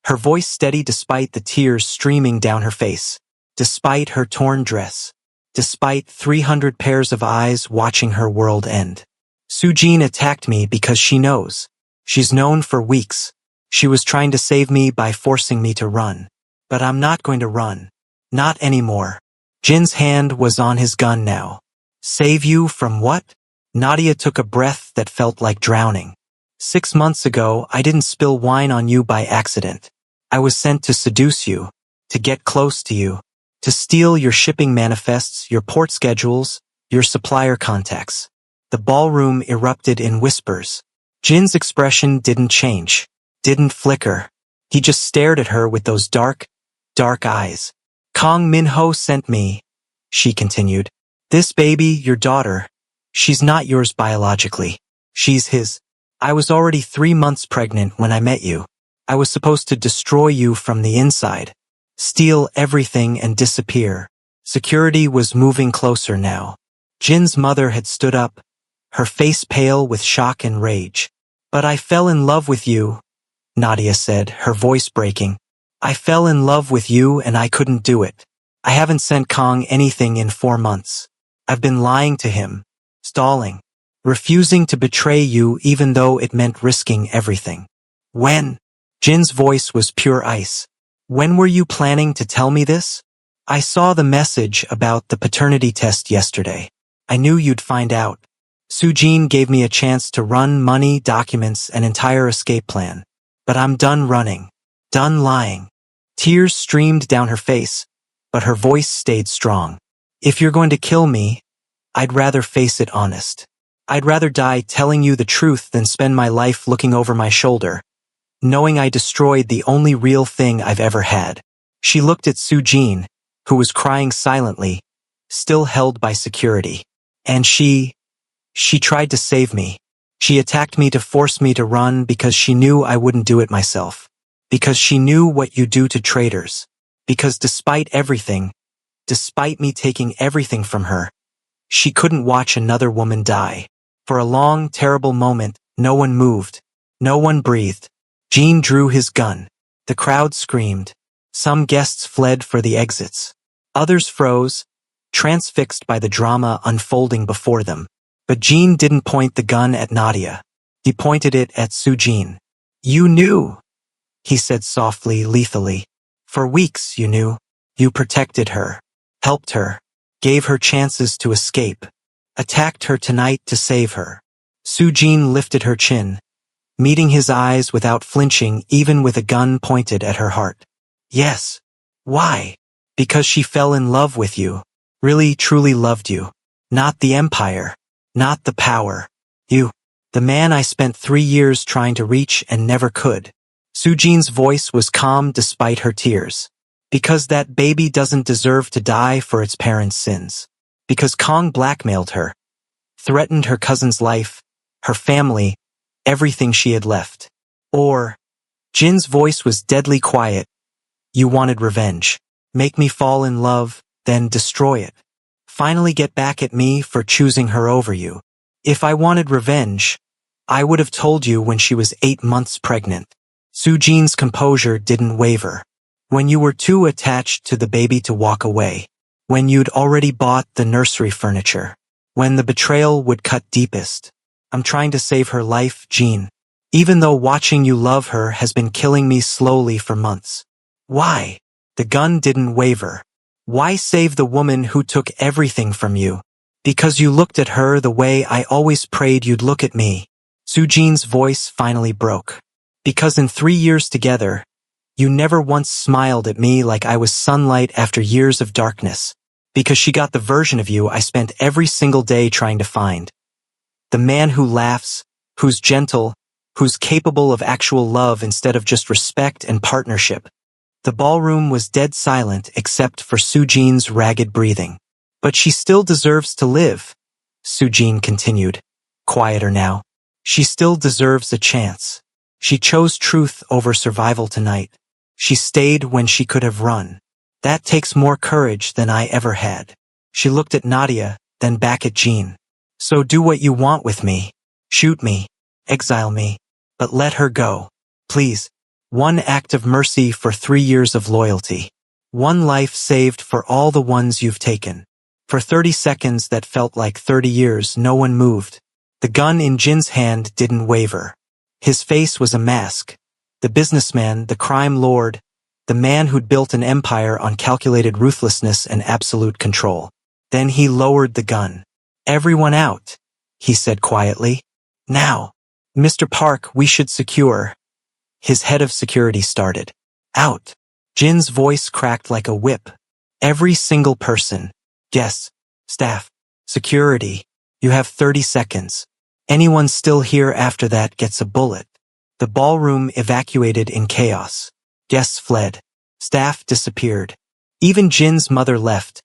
her voice steady despite the tears streaming down her face, despite her torn dress, despite 300 pairs of eyes watching her world end. Sujin attacked me because she knows. She's known for weeks. She was trying to save me by forcing me to run. But I'm not going to run. Not anymore. Jin's hand was on his gun now. Save you from what? Nadia took a breath that felt like drowning. 6 months ago, I didn't spill wine on you by accident. I was sent to seduce you, to get close to you, to steal your shipping manifests, your port schedules, your supplier contacts. The ballroom erupted in whispers. Jin's expression didn't change, didn't flicker. He just stared at her with those dark, dark eyes. Kong Minho sent me, she continued. This baby, your daughter, she's not yours biologically. She's his. I was already 3 months pregnant when I met you. I was supposed to destroy you from the inside, steal everything and disappear. Security was moving closer now. Jin's mother had stood up, her face pale with shock and rage. But I fell in love with you, Nadia said, her voice breaking. I fell in love with you and I couldn't do it. I haven't sent Kong anything in 4 months. I've been lying to him, stalling, refusing to betray you even though it meant risking everything. When? Jin's voice was pure ice. When were you planning to tell me this? I saw the message about the paternity test yesterday. I knew you'd find out. Sujin gave me a chance to run money, documents, an entire escape plan. But I'm done running. Done lying. Tears streamed down her face, but her voice stayed strong. If you're going to kill me, I'd rather face it honest. I'd rather die telling you the truth than spend my life looking over my shoulder, knowing I destroyed the only real thing I've ever had. She looked at Sujin, who was crying silently, still held by security. And she tried to save me. She attacked me to force me to run because she knew I wouldn't do it myself. Because she knew what you do to traitors. Because despite everything, despite me taking everything from her, she couldn't watch another woman die. For a long, terrible moment, no one moved. No one breathed. Jean drew his gun. The crowd screamed. Some guests fled for the exits. Others froze, transfixed by the drama unfolding before them. But Jean didn't point the gun at Nadia. He pointed it at Sujin. You knew, he said softly, lethally. For weeks, you knew. You protected her, helped her, gave her chances to escape, attacked her tonight to save her. Sujin lifted her chin, meeting his eyes without flinching even with a gun pointed at her heart. Yes. Why? Because she fell in love with you. Really, truly loved you. Not the empire. Not the power. You. The man I spent 3 years trying to reach and never could. Sujin's voice was calm despite her tears. Because that baby doesn't deserve to die for its parents' sins. Because Kong blackmailed her. Threatened her cousin's life, her family, everything she had left. Or, Jin's voice was deadly quiet. You wanted revenge. Make me fall in love, then destroy it. Finally get back at me for choosing her over you. If I wanted revenge, I would have told you when she was 8 months pregnant. Sujin's composure didn't waver. When you were too attached to the baby to walk away. When you'd already bought the nursery furniture. When the betrayal would cut deepest. I'm trying to save her life, Jean. Even though watching you love her has been killing me slowly for months. Why? The gun didn't waver. Why save the woman who took everything from you? Because you looked at her the way I always prayed you'd look at me. Sujin's voice finally broke. Because in 3 years together, you never once smiled at me like I was sunlight after years of darkness. Because she got the version of you I spent every single day trying to find. The man who laughs, who's gentle, who's capable of actual love instead of just respect and partnership. The ballroom was dead silent except for Sujin's ragged breathing. But she still deserves to live, Sujin continued, quieter now. She still deserves a chance. She chose truth over survival tonight. She stayed when she could have run. That takes more courage than I ever had. She looked at Nadia, then back at Jean. So do what you want with me. Shoot me. Exile me. But let her go. Please. One act of mercy for 3 years of loyalty. One life saved for all the ones you've taken. For 30 seconds that felt like 30 years, no one moved. The gun in Jin's hand didn't waver. His face was a mask. The businessman, the crime lord, the man who'd built an empire on calculated ruthlessness and absolute control. Then he lowered the gun. Everyone out, he said quietly. Now. Mr. Park, we should secure. His head of security started. Out. Jin's voice cracked like a whip. Every single person. Guests, staff, security. You have 30 seconds. Anyone still here after that gets a bullet. The ballroom evacuated in chaos. Guests fled. Staff disappeared. Even Jin's mother left,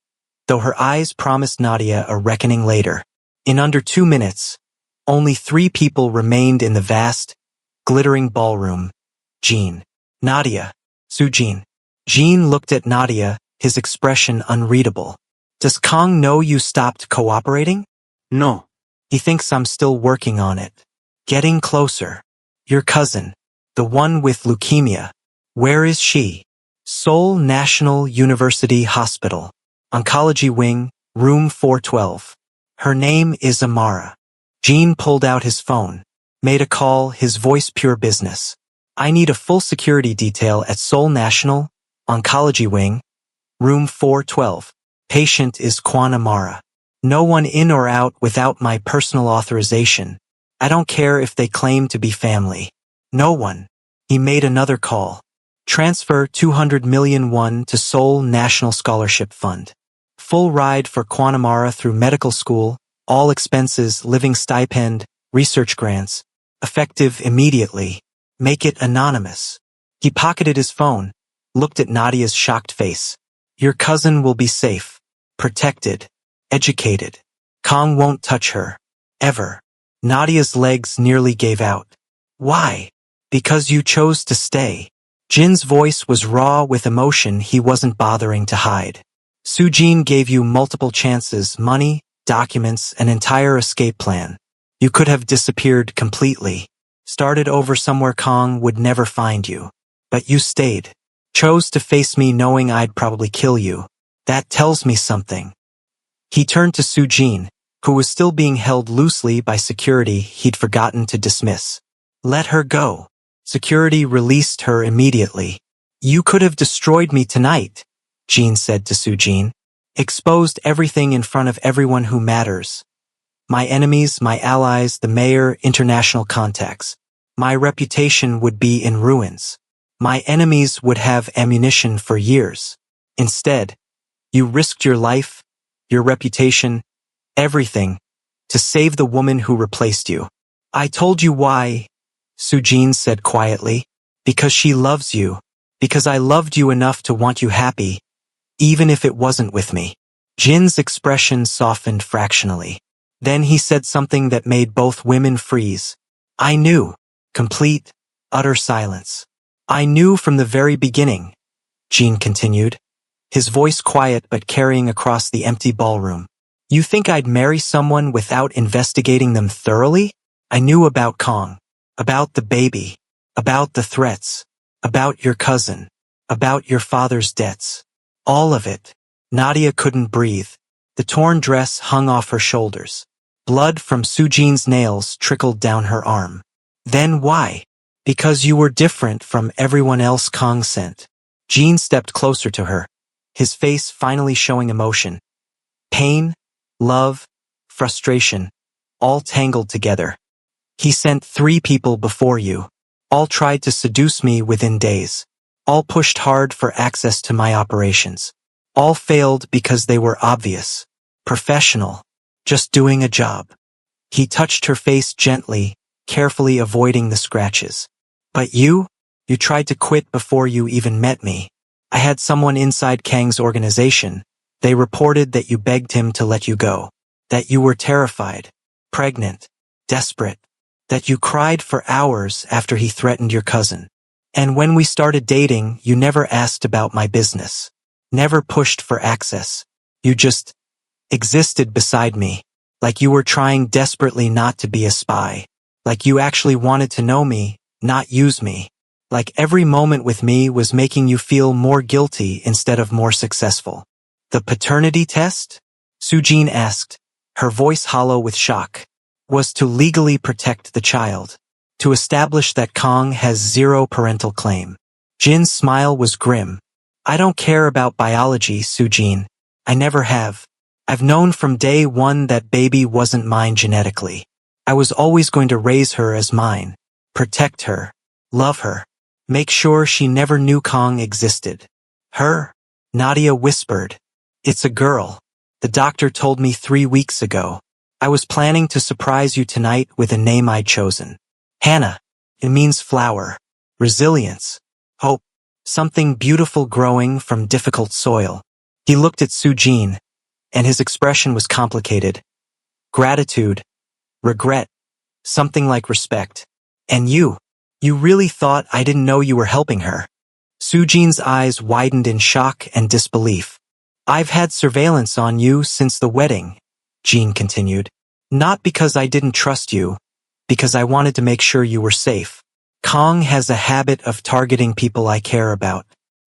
though her eyes promised Nadia a reckoning later. In under 2 minutes, only 3 people remained in the vast, glittering ballroom. Jean, Nadia, Sujin. Jean looked at Nadia, his expression unreadable. Does Kong know you stopped cooperating? No. He thinks I'm still working on it. Getting closer. Your cousin, the one with leukemia. Where is she? Seoul National University Hospital. Oncology Wing, Room 412. Her name is Amara. Jean pulled out his phone, made a call, his voice pure business. I need a full security detail at Seoul National, Oncology Wing, Room 412. Patient is Kwan Amara. No one in or out without my personal authorization. I don't care if they claim to be family. No one. He made another call. Transfer 200 million won to Seoul National Scholarship Fund. Full ride for Kwan Amara through medical school, all expenses, living stipend, research grants. Effective immediately. Make it anonymous. He pocketed his phone, looked at Nadia's shocked face. Your cousin will be safe, protected, educated. Kong won't touch her. Ever. Nadia's legs nearly gave out. Why? Because you chose to stay. Jin's voice was raw with emotion he wasn't bothering to hide. Sujin gave you multiple chances, money, documents, an entire escape plan. You could have disappeared completely. Started over somewhere Kong would never find you. But you stayed. Chose to face me knowing I'd probably kill you. That tells me something. He turned to Sujin, who was still being held loosely by security he'd forgotten to dismiss. Let her go. Security released her immediately. You could have destroyed me tonight, Jean said to Sujin. Exposed everything in front of everyone who matters. My enemies, my allies, the mayor, international contacts. My reputation would be in ruins. My enemies would have ammunition for years. Instead, you risked your life, your reputation, everything, to save the woman who replaced you. I told you why, Sujin said quietly. Because she loves you. Because I loved you enough to want you happy, even if it wasn't with me. Jin's expression softened fractionally. Then he said something that made both women freeze. I knew. Complete, utter silence. I knew from the very beginning, Jean continued, his voice quiet but carrying across the empty ballroom. You think I'd marry someone without investigating them thoroughly? I knew about Kong, about the baby, about the threats, about your cousin, about your father's debts. All of it. Nadia couldn't breathe. The torn dress hung off her shoulders. Blood from Sujin's nails trickled down her arm. Then why? Because you were different from everyone else Kong sent. Jean stepped closer to her, his face finally showing emotion. Pain, love, frustration, all tangled together. He sent 3 people before you. All tried to seduce me within days. All pushed hard for access to my operations. All failed because they were obvious. Professional. Just doing a job. He touched her face gently, carefully avoiding the scratches. But you tried to quit before you even met me. I had someone inside Kang's organization. They reported that you begged him to let you go. That you were terrified, pregnant, desperate. That you cried for hours after he threatened your cousin. And when we started dating, you never asked about my business. Never pushed for access. You just existed beside me. Like you were trying desperately not to be a spy. Like you actually wanted to know me, not use me. Like every moment with me was making you feel more guilty instead of more successful. The paternity test? Sujin asked, her voice hollow with shock. Was to legally protect the child. To establish that Kong has zero parental claim. Jin's smile was grim. I don't care about biology, Sujin. I never have. I've known from day one that baby wasn't mine genetically. I was always going to raise her as mine. Protect her. Love her. Make sure she never knew Kong existed. Her? Nadia whispered. It's a girl. The doctor told me 3 weeks ago. I was planning to surprise you tonight with a name I'd chosen. Hannah. It means flower. Resilience. Hope. Something beautiful growing from difficult soil. He looked at Sujin, and his expression was complicated. Gratitude. Regret. Something like respect. And you really thought I didn't know you were helping her. Sujin's eyes widened in shock and disbelief. I've had surveillance on you since the wedding, Jean continued. Not because I didn't trust you, because I wanted to make sure you were safe. Kong has a habit of targeting people I care about.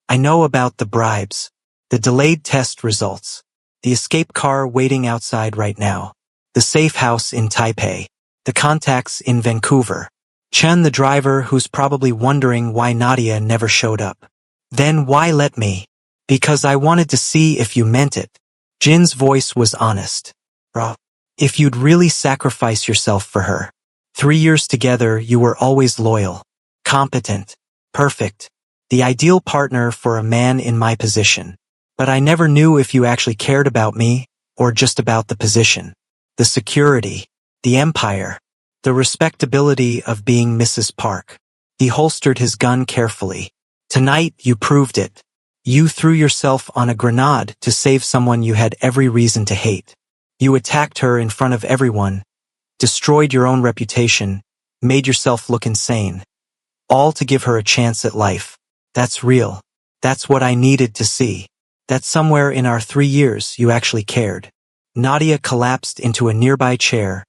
I know about the bribes, the delayed test results, the escape car waiting outside right now, the safe house in Taipei, the contacts in Vancouver, Chen the driver who's probably wondering why Nadia never showed up. Then why let me? Because I wanted to see if you meant it. Jin's voice was honest. If you'd really sacrifice yourself for her. 3 years together, you were always loyal, competent, perfect, the ideal partner for a man in my position. But I never knew if you actually cared about me or just about the position, the security, the empire, the respectability of being Mrs. Park. He holstered his gun carefully. Tonight, you proved it. You threw yourself on a grenade to save someone you had every reason to hate. You attacked her in front of everyone, destroyed your own reputation, made yourself look insane. All to give her a chance at life. That's real. That's what I needed to see. That somewhere in our 3 years you actually cared. Nadia collapsed into a nearby chair,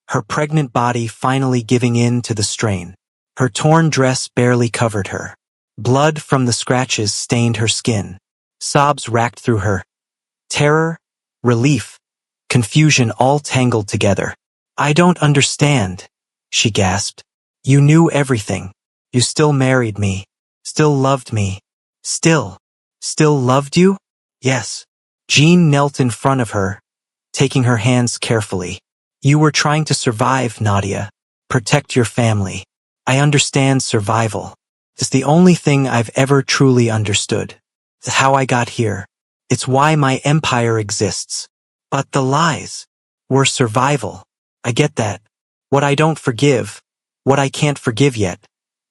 her pregnant body finally giving in to the strain. Her torn dress barely covered her. Blood from the scratches stained her skin. Sobs racked through her. Terror, relief, confusion all tangled together. I don't understand, she gasped. You knew everything. You still married me. Still loved me. Still loved you? Yes. Jean knelt in front of her, taking her hands carefully. You were trying to survive, Nadia. Protect your family. I understand survival. It's the only thing I've ever truly understood. It's how I got here. It's why my empire exists. But the lies were survival. I get that. What I don't forgive, what I can't forgive yet,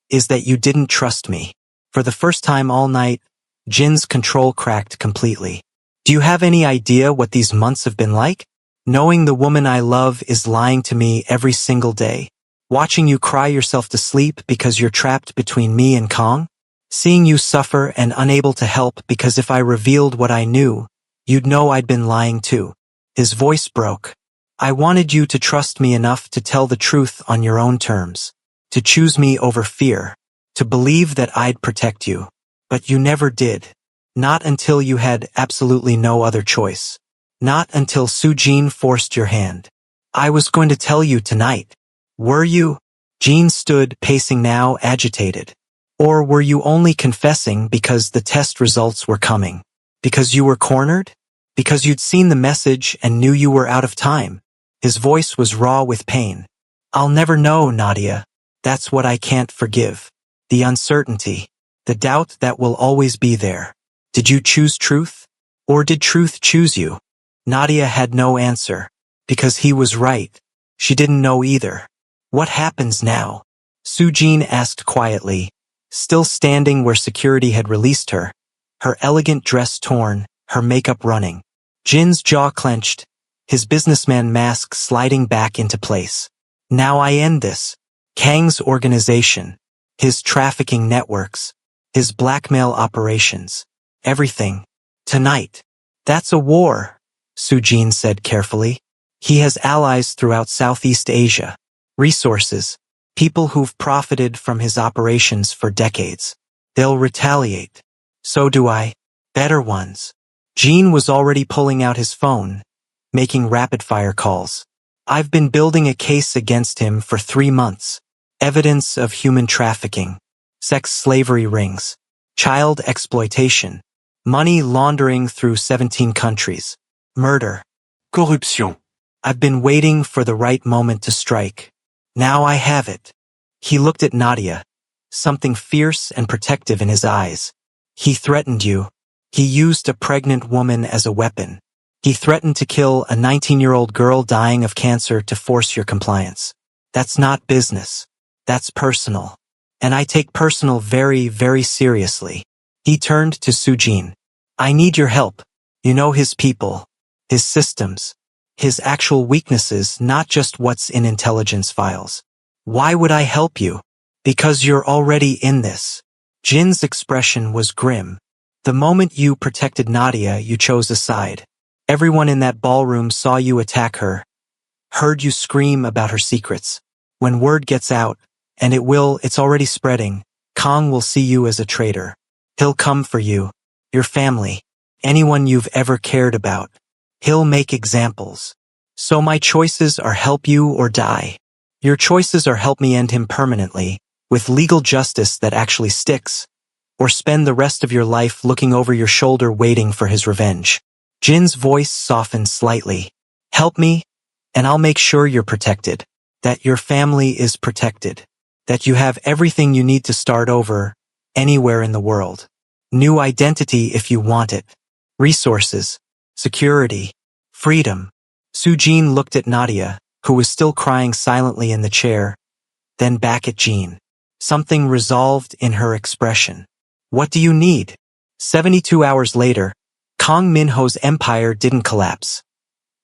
is that you didn't trust me. For the first time all night, Jin's control cracked completely. Do you have any idea what these months have been like? Knowing the woman I love is lying to me every single day. Watching you cry yourself to sleep because you're trapped between me and Kong? Seeing you suffer and unable to help because if I revealed what I knew, you'd know I'd been lying too. His voice broke. I wanted you to trust me enough to tell the truth on your own terms, to choose me over fear, to believe that I'd protect you. But you never did. Not until you had absolutely no other choice. Not until Sujin forced your hand. I was going to tell you tonight. Were you? Jean stood, pacing now, agitated. Or were you only confessing because the test results were coming? Because you were cornered? Because you'd seen the message and knew you were out of time? His voice was raw with pain. I'll never know, Nadia. That's what I can't forgive. The uncertainty. The doubt that will always be there. Did you choose truth? Or did truth choose you? Nadia had no answer. Because he was right. She didn't know either. What happens now? Sujin asked quietly, still standing where security had released her, her elegant dress torn, her makeup running. Jin's jaw clenched, his businessman mask sliding back into place. Now I end this. Kang's organization. his trafficking networks, his blackmail operations, everything. Tonight. That's a war, Sujin said carefully. He has allies throughout Southeast Asia, resources, people who've profited from his operations for decades. They'll retaliate. So do I. Better ones. Jean was already pulling out his phone, making rapid-fire calls. I've been building a case against him for 3 months. Evidence of human trafficking, sex slavery rings, child exploitation, money laundering through 17 countries, murder, corruption. I've been waiting for the right moment to strike. Now I have it. He looked at Nadia, something fierce and protective in his eyes. He threatened you. He used a pregnant woman as a weapon. He threatened to kill a 19-year-old girl dying of cancer to force your compliance. That's not business. That's personal. And I take personal very, very seriously. He turned to Sujin. I need your help. You know his people, his systems, his actual weaknesses, not just what's in intelligence files. Why would I help you? Because you're already in this. Jin's expression was grim. The moment you protected Nadia, you chose a side. Everyone in that ballroom saw you attack her, heard you scream about her secrets. When word gets out, and it's already spreading, Kong will see you as a traitor. He'll come for you, your family, anyone you've ever cared about. He'll make examples. So my choices are help you or die. Your choices are help me end him permanently, with legal justice that actually sticks, or spend the rest of your life looking over your shoulder waiting for his revenge. Jin's voice softened slightly. Help me, and I'll make sure you're protected, that your family is protected, that you have everything you need to start over, anywhere in the world. New identity if you want it. Resources, security, freedom. Sujin looked at Nadia, who was still crying silently in the chair, then back at Jean. Something resolved in her expression. What do you need? 72 hours later, Kang Min-ho's empire didn't collapse.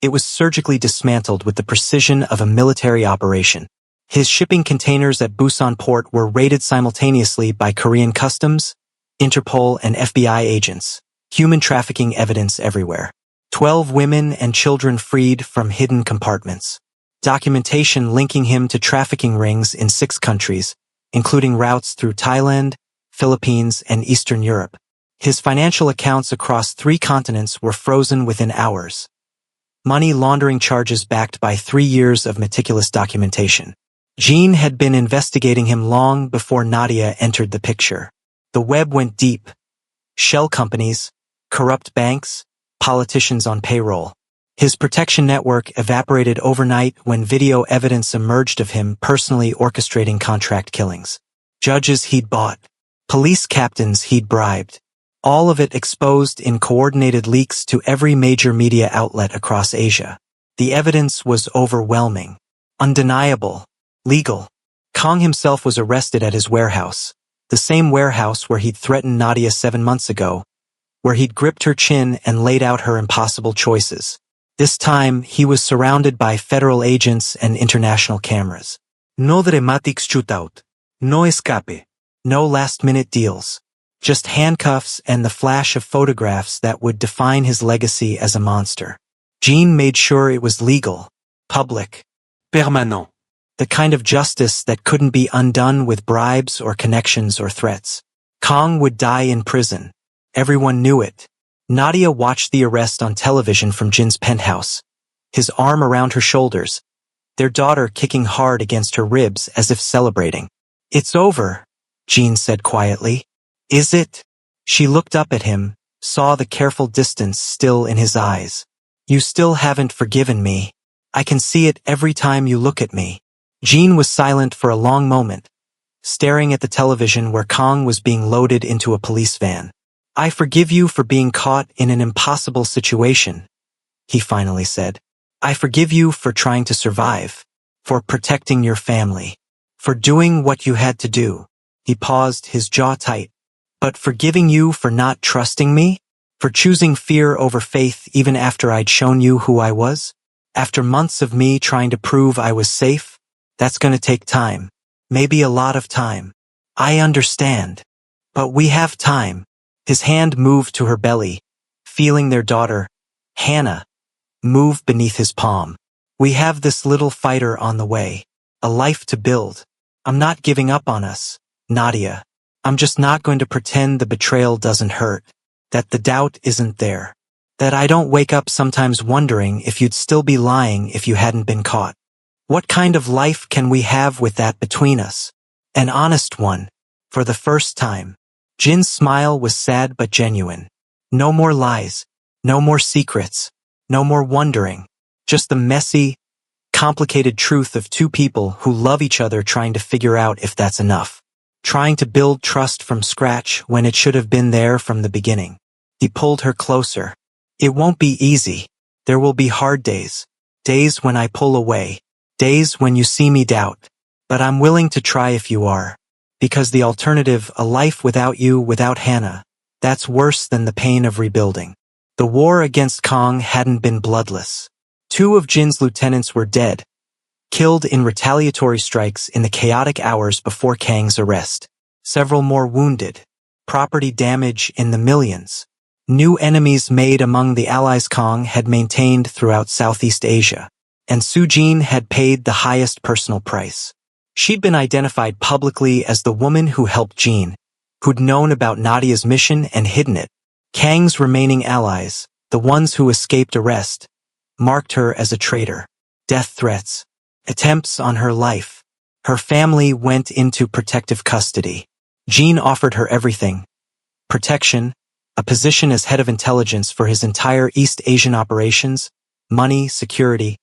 It was surgically dismantled with the precision of a military operation. His shipping containers at Busan port were raided simultaneously by Korean customs, Interpol, and FBI agents. Human trafficking evidence everywhere. 12 women and children freed from hidden compartments. Documentation linking him to trafficking rings in 6 countries, including routes through Thailand, Philippines, and Eastern Europe. His financial accounts across 3 continents were frozen within hours. Money laundering charges backed by 3 years of meticulous documentation. Jean had been investigating him long before Nadia entered the picture. The web went deep. Shell companies, corrupt banks, politicians on payroll. His protection network evaporated overnight when video evidence emerged of him personally orchestrating contract killings. Judges he'd bought. Police captains he'd bribed. All of it exposed in coordinated leaks to every major media outlet across Asia. The evidence was overwhelming, undeniable, legal. Kang himself was arrested at his warehouse, the same warehouse where he'd threatened Nadia 7 months ago, where he'd gripped her chin and laid out her impossible choices. This time, he was surrounded by federal agents and international cameras. No dramatic shootout. No escape. No last-minute deals. Just handcuffs and the flash of photographs that would define his legacy as a monster. Jean made sure it was legal, public, permanent. The kind of justice that couldn't be undone with bribes or connections or threats. Kang would die in prison. Everyone knew it. Nadia watched the arrest on television from Jin's penthouse, his arm around her shoulders, their daughter kicking hard against her ribs as if celebrating. It's over, Jean said quietly. Is it? She looked up at him, saw the careful distance still in his eyes. You still haven't forgiven me. I can see it every time you look at me. Jean was silent for a long moment, staring at the television where Kang was being loaded into a police van. I forgive you for being caught in an impossible situation, he finally said. I forgive you for trying to survive, for protecting your family, for doing what you had to do. He paused, his jaw tight. But forgiving you for not trusting me? For choosing fear over faith even after I'd shown you who I was? After months of me trying to prove I was safe? That's gonna take time. Maybe a lot of time. I understand. But we have time. His hand moved to her belly, feeling their daughter, Hannah, move beneath his palm. We have this little fighter on the way. A life to build. I'm not giving up on us, Nadia. I'm just not going to pretend the betrayal doesn't hurt. That the doubt isn't there. That I don't wake up sometimes wondering if you'd still be lying if you hadn't been caught. What kind of life can we have with that between us? An honest one. For the first time. Jin's smile was sad but genuine. No more lies. No more secrets. No more wondering. Just the messy, complicated truth of two people who love each other trying to figure out if that's enough. Trying to build trust from scratch when it should have been there from the beginning. He pulled her closer. It won't be easy. There will be hard days. Days when I pull away. Days when you see me doubt. But I'm willing to try if you are. Because the alternative, a life without you, without Hannah, that's worse than the pain of rebuilding. The war against Kong hadn't been bloodless. 2 of Jin's lieutenants were dead, killed in retaliatory strikes in the chaotic hours before Kang's arrest. Several more wounded. Property damage in the millions. New enemies made among the allies Kong had maintained throughout Southeast Asia. And Sujin had paid the highest personal price. She'd been identified publicly as the woman who helped Jin, who'd known about Nadia's mission and hidden it. Kang's remaining allies, the ones who escaped arrest, marked her as a traitor. Death threats. Attempts on her life. Her family went into protective custody. Jin offered her everything. Protection, a position as head of intelligence for his entire East Asian operations, money, security,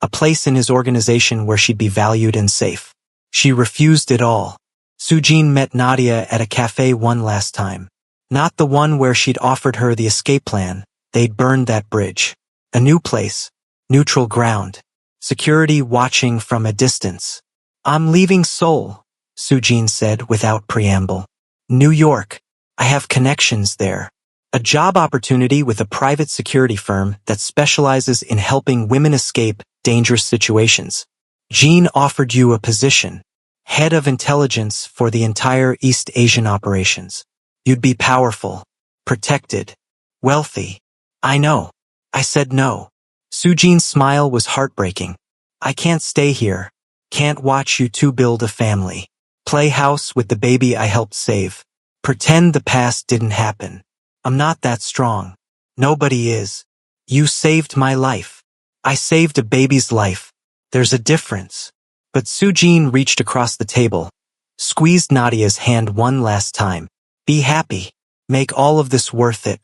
a place in his organization where she'd be valued and safe. She refused it all. Sujin met Nadia at a cafe one last time. Not the one where she'd offered her the escape plan. They'd burned that bridge. A new place. Neutral ground. Security watching from a distance. I'm leaving Seoul, Sujin said without preamble. New York. I have connections there. A job opportunity with a private security firm that specializes in helping women escape dangerous situations. Jin offered you a position. Head of intelligence for the entire East Asian operations. You'd be powerful. Protected. Wealthy. I know. I said no. Sujin's smile was heartbreaking. I can't stay here. Can't watch you two build a family. Play house with the baby I helped save. Pretend the past didn't happen. I'm not that strong. Nobody is. You saved my life. I saved a baby's life. There's a difference. But Sujin reached across the table, squeezed Nadia's hand one last time. Be happy. Make all of this worth it.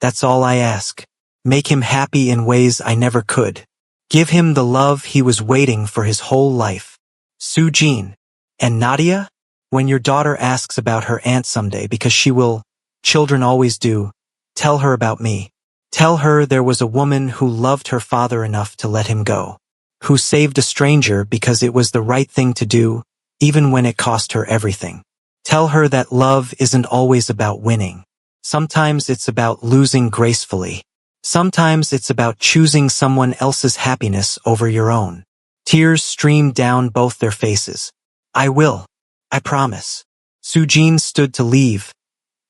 That's all I ask. Make him happy in ways I never could. Give him the love he was waiting for his whole life. Sujin. And Nadia? When your daughter asks about her aunt someday, because she will, children always do, tell her about me. Tell her there was a woman who loved her father enough to let him go. Who saved a stranger because it was the right thing to do, even when it cost her everything. Tell her that love isn't always about winning. Sometimes it's about losing gracefully. Sometimes it's about choosing someone else's happiness over your own. Tears streamed down both their faces. I will. I promise. Sujin stood to leave,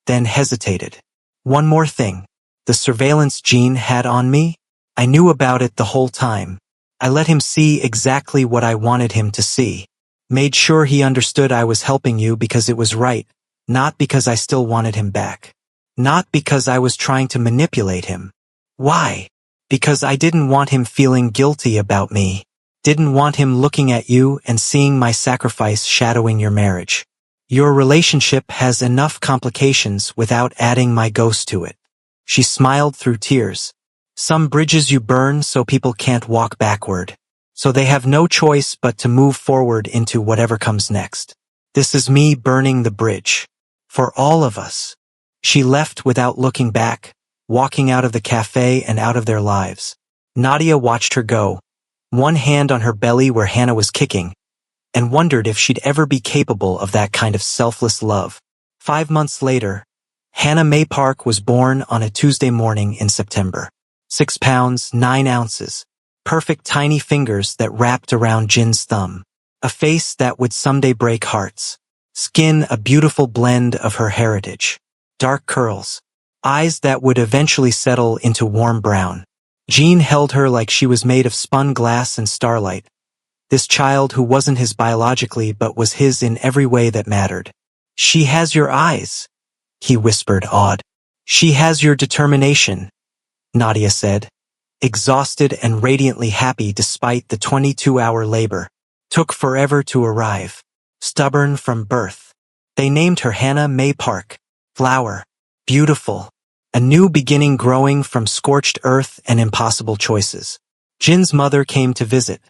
then hesitated. One more thing. The surveillance Jin had on me? I knew about it the whole time. I let him see exactly what I wanted him to see. Made sure he understood I was helping you because it was right, not because I still wanted him back. Not because I was trying to manipulate him. Why? Because I didn't want him feeling guilty about me. Didn't want him looking at you and seeing my sacrifice shadowing your marriage. Your relationship has enough complications without adding my ghost to it. She smiled through tears. Some bridges you burn so people can't walk backward. So they have no choice but to move forward into whatever comes next. This is me burning the bridge. For all of us. She left without looking back, walking out of the cafe and out of their lives. Nadia watched her go, one hand on her belly where Hannah was kicking, and wondered if she'd ever be capable of that kind of selfless love. 5 months later, Hannah May Park was born on a Tuesday morning in September. 6 pounds, 9 ounces. Perfect tiny fingers that wrapped around Jin's thumb. A face that would someday break hearts. Skin a beautiful blend of her heritage. Dark curls. Eyes that would eventually settle into warm brown. Jean held her like she was made of spun glass and starlight. This child who wasn't his biologically but was his in every way that mattered. She has your eyes, he whispered, awed. She has your determination, Nadia said, exhausted and radiantly happy despite the 22-hour labor. Took forever to arrive. Stubborn from birth. They named her Hannah May Park. Flower. Beautiful. A new beginning growing from scorched earth and impossible choices. Jin's mother came to visit.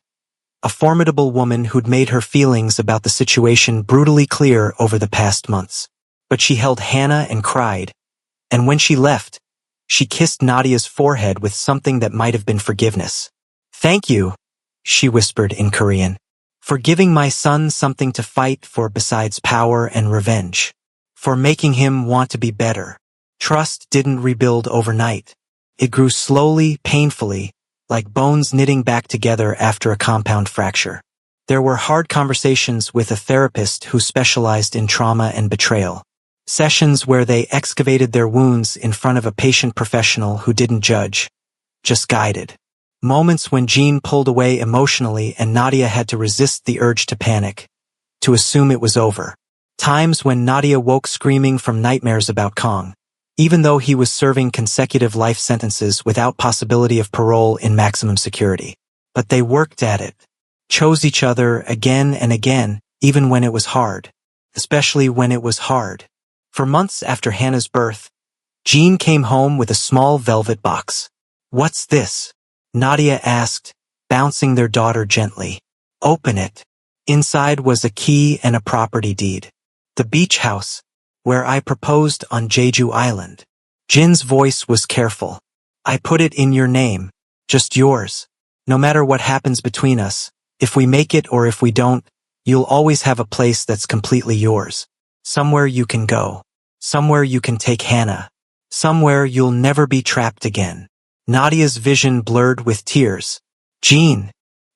A formidable woman who'd made her feelings about the situation brutally clear over the past months. But she held Hannah and cried. And when she left, she kissed Nadia's forehead with something that might have been forgiveness. Thank you, she whispered in Korean, for giving my son something to fight for besides power and revenge. For making him want to be better. Trust didn't rebuild overnight. It grew slowly, painfully, like bones knitting back together after a compound fracture. There were hard conversations with a therapist who specialized in trauma and betrayal. Sessions where they excavated their wounds in front of a patient professional who didn't judge, just guided. Moments when Jean pulled away emotionally and Nadia had to resist the urge to panic, to assume it was over. Times when Nadia woke screaming from nightmares about Kong, even though he was serving consecutive life sentences without possibility of parole in maximum security. But they worked at it, chose each other again and again, even when it was hard, especially when it was hard. For months after Hannah's birth, Jean came home with a small velvet box. What's this? Nadia asked, bouncing their daughter gently. Open it. Inside was a key and a property deed. The beach house, where I proposed on Jeju Island. Jin's voice was careful. I put it in your name, just yours. No matter what happens between us, if we make it or if we don't, you'll always have a place that's completely yours. Somewhere you can go. Somewhere you can take Hannah. Somewhere you'll never be trapped again. Nadia's vision blurred with tears. Jean,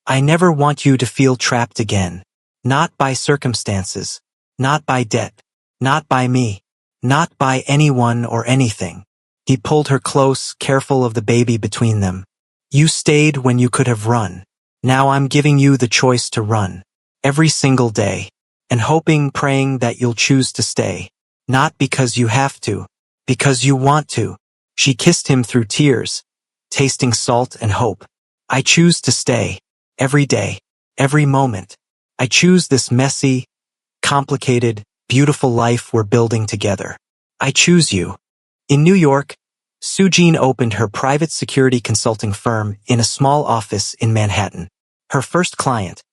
I never want you to feel trapped again. Not by circumstances. Not by debt. Not by me. Not by anyone or anything. He pulled her close, careful of the baby between them. You stayed when you could have run. Now I'm giving you the choice to run. Every single day. And hoping, praying that you'll choose to stay. Not because you have to. Because you want to. She kissed him through tears, tasting salt and hope. I choose to stay. Every day. Every moment. I choose this messy, complicated, beautiful life we're building together. I choose you. In New York, Soo-Jean opened her private security consulting firm in a small office in Manhattan. Her first client,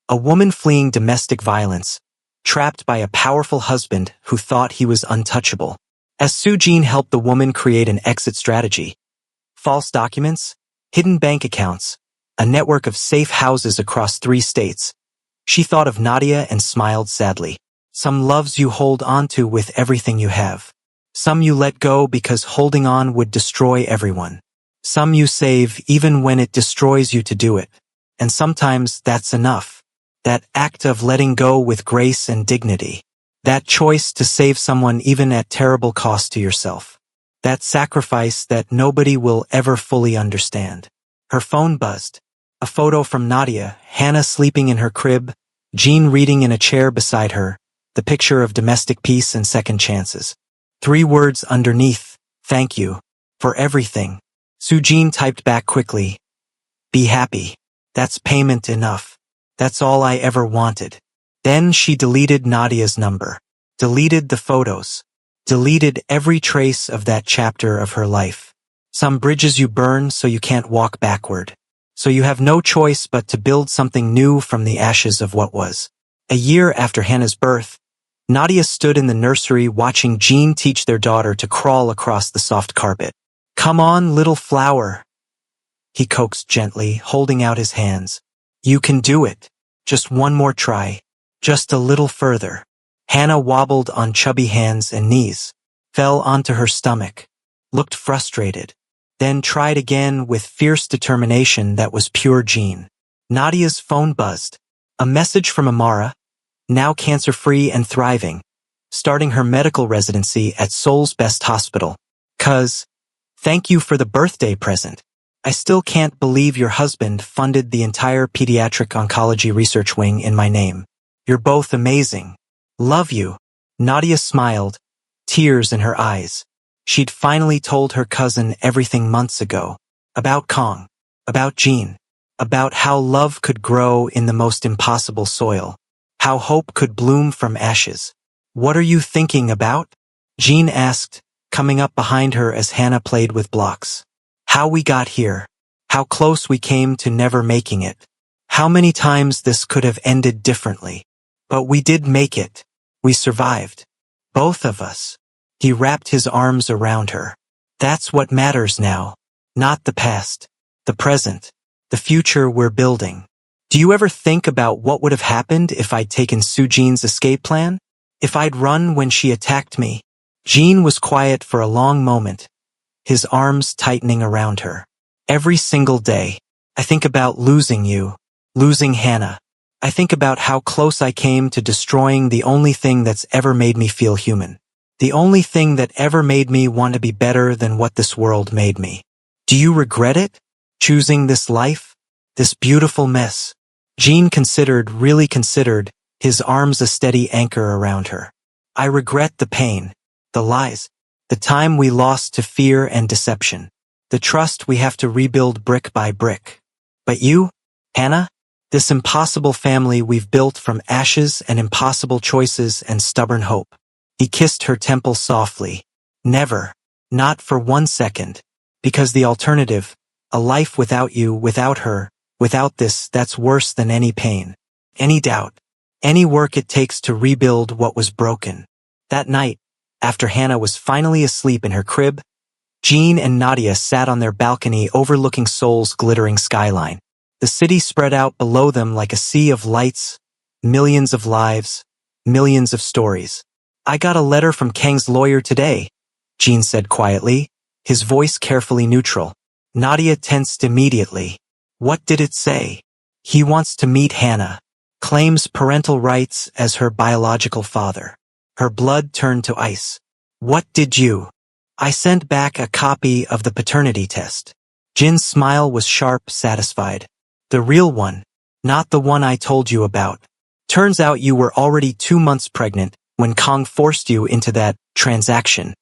a woman fleeing domestic violence, trapped by a powerful husband who thought he was untouchable. As Soo-Jean helped the woman create an exit strategy, false documents, hidden bank accounts, a network of safe houses across 3 states, she thought of Nadia and smiled sadly. Some loves you hold on to with everything you have. Some you let go because holding on would destroy everyone. Some you save even when it destroys you to do it. And sometimes that's enough. That act of letting go with grace and dignity. That choice to save someone even at terrible cost to yourself. That sacrifice that nobody will ever fully understand. Her phone buzzed. A photo from Nadia, Hannah sleeping in her crib, Jean reading in a chair beside her, the picture of domestic peace and second chances. 3 words underneath, thank you, for everything. Soo-Jean typed back quickly. Be happy. That's payment enough. That's all I ever wanted. Then she deleted Nadia's number. Deleted the photos. Deleted every trace of that chapter of her life. Some bridges you burn so you can't walk backward. So you have no choice but to build something new from the ashes of what was. A year after Hannah's birth, Nadia stood in the nursery watching Jean teach their daughter to crawl across the soft carpet. Come on, little flower, he coaxed gently, holding out his hands. You can do it. Just one more try. Just a little further. Hannah wobbled on chubby hands and knees, fell onto her stomach, looked frustrated, then tried again with fierce determination that was pure Jean. Nadia's phone buzzed. A message from Amara. now cancer-free and thriving, starting her medical residency at Seoul's best hospital. Cuz, thank you for the birthday present. I still can't believe your husband funded the entire pediatric oncology research wing in my name. You're both amazing. Love you. Nadia smiled, tears in her eyes. She'd finally told her cousin everything months ago. About Kong. About Jean. About how love could grow in the most impossible soil. How hope could bloom from ashes. What are you thinking about? Jean asked, coming up behind her as Hannah played with blocks. How we got here. How close we came to never making it. How many times this could have ended differently. But we did make it. We survived. Both of us. He wrapped his arms around her. That's what matters now. Not the past. The present. The future we're building. Do you ever think about what would have happened if I'd taken Soo-Jean's escape plan? If I'd run when she attacked me? Jean was quiet for a long moment, his arms tightening around her. Every single day, I think about losing you, losing Hannah. I think about how close I came to destroying the only thing that's ever made me feel human. The only thing that ever made me want to be better than what this world made me. Do you regret it? Choosing this life? This beautiful mess? Jean really considered, his arms a steady anchor around her. I regret the pain, the lies, the time we lost to fear and deception, the trust we have to rebuild brick by brick. But you, Hannah, this impossible family we've built from ashes and impossible choices and stubborn hope. He kissed her temple softly. Never, not for 1 second, because the alternative, a life without you, without her, without this, that's worse than any pain, any doubt, any work it takes to rebuild what was broken. That night, after Hannah was finally asleep in her crib, Jean and Nadia sat on their balcony overlooking Seoul's glittering skyline. The city spread out below them like a sea of lights, millions of lives, millions of stories. I got a letter from Kang's lawyer today, Jean said quietly, his voice carefully neutral. Nadia tensed immediately. What did it say? He wants to meet Hannah. Claims parental rights as her biological father. Her blood turned to ice. What did you? I sent back a copy of the paternity test. Jin's smile was sharp, satisfied. The real one, not the one I told you about. Turns out you were already 2 months pregnant when Kong forced you into that transaction.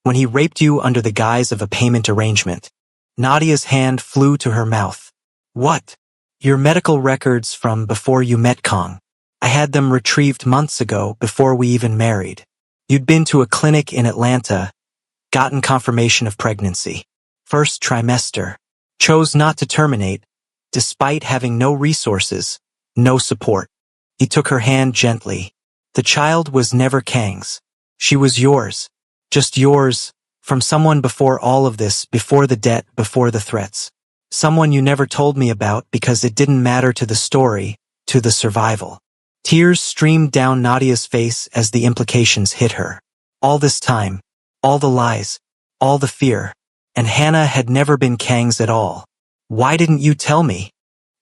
When he raped you under the guise of a payment arrangement. Nadia's hand flew to her mouth. What? Your medical records from before you met Kong. I had them retrieved months ago before we even married. You'd been to a clinic in Atlanta, gotten confirmation of pregnancy. First trimester. Chose not to terminate, despite having no resources, no support. He took her hand gently. The child was never Kang's. She was yours. Just yours, from someone before all of this, before the debt, before the threats. Someone you never told me about because it didn't matter to the story, to the survival. Tears streamed down Nadia's face as the implications hit her. All this time, all the lies, all the fear, and Hannah had never been Kang's at all. Why didn't you tell me?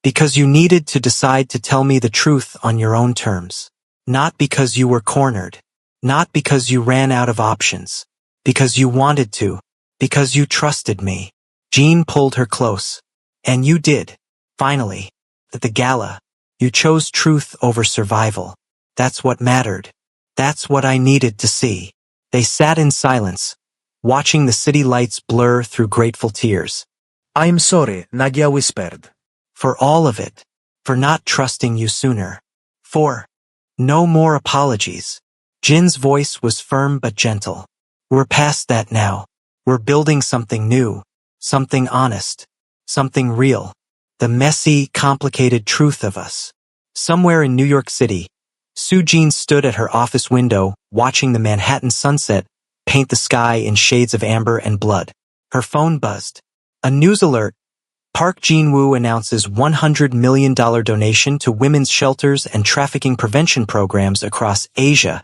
Because you needed to decide to tell me the truth on your own terms. Not because you were cornered. Not because you ran out of options. Because you wanted to. Because you trusted me. Jean pulled her close. And you did. Finally. At the gala. You chose truth over survival. That's what mattered. That's what I needed to see. They sat in silence, watching the city lights blur through grateful tears. I'm sorry, Nadia whispered. For all of it. For not trusting you sooner. For no more apologies. Jin's voice was firm but gentle. We're past that now. We're building something new. Something honest. Something real. The messy, complicated truth of us. Somewhere in New York City, Soo-Jean stood at her office window, watching the Manhattan sunset paint the sky in shades of amber and blood. Her phone buzzed. A news alert. Park Jin-woo announces $100 million donation to women's shelters and trafficking prevention programs across Asia.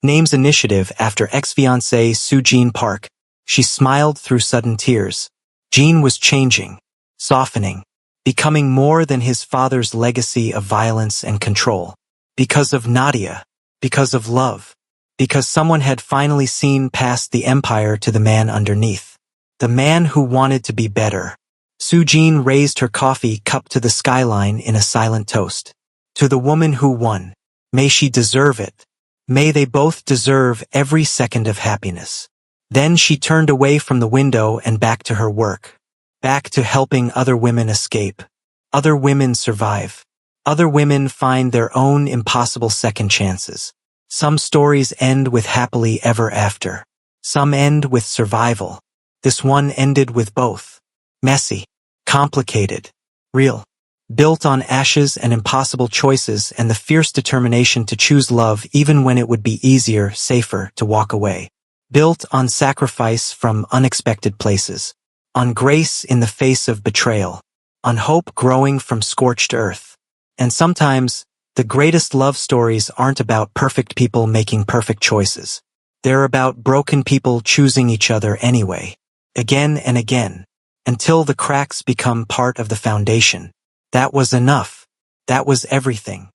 Names initiative after ex-fiancée Soo-Jean Park. She smiled through sudden tears. Jean was changing, softening, becoming more than his father's legacy of violence and control. Because of Nadia. Because of love. Because someone had finally seen past the empire to the man underneath. The man who wanted to be better. Sujin raised her coffee cup to the skyline in a silent toast. To the woman who won. May she deserve it. May they both deserve every second of happiness. Then she turned away from the window and back to her work. Back to helping other women escape. Other women survive. Other women find their own impossible second chances. Some stories end with happily ever after. Some end with survival. This one ended with both. Messy. Complicated. Real. Built on ashes and impossible choices and the fierce determination to choose love even when it would be easier, safer, to walk away. Built on sacrifice from unexpected places. On grace in the face of betrayal. On hope growing from scorched earth. And sometimes, the greatest love stories aren't about perfect people making perfect choices. They're about broken people choosing each other anyway. Again and again. Until the cracks become part of the foundation. That was enough. That was everything.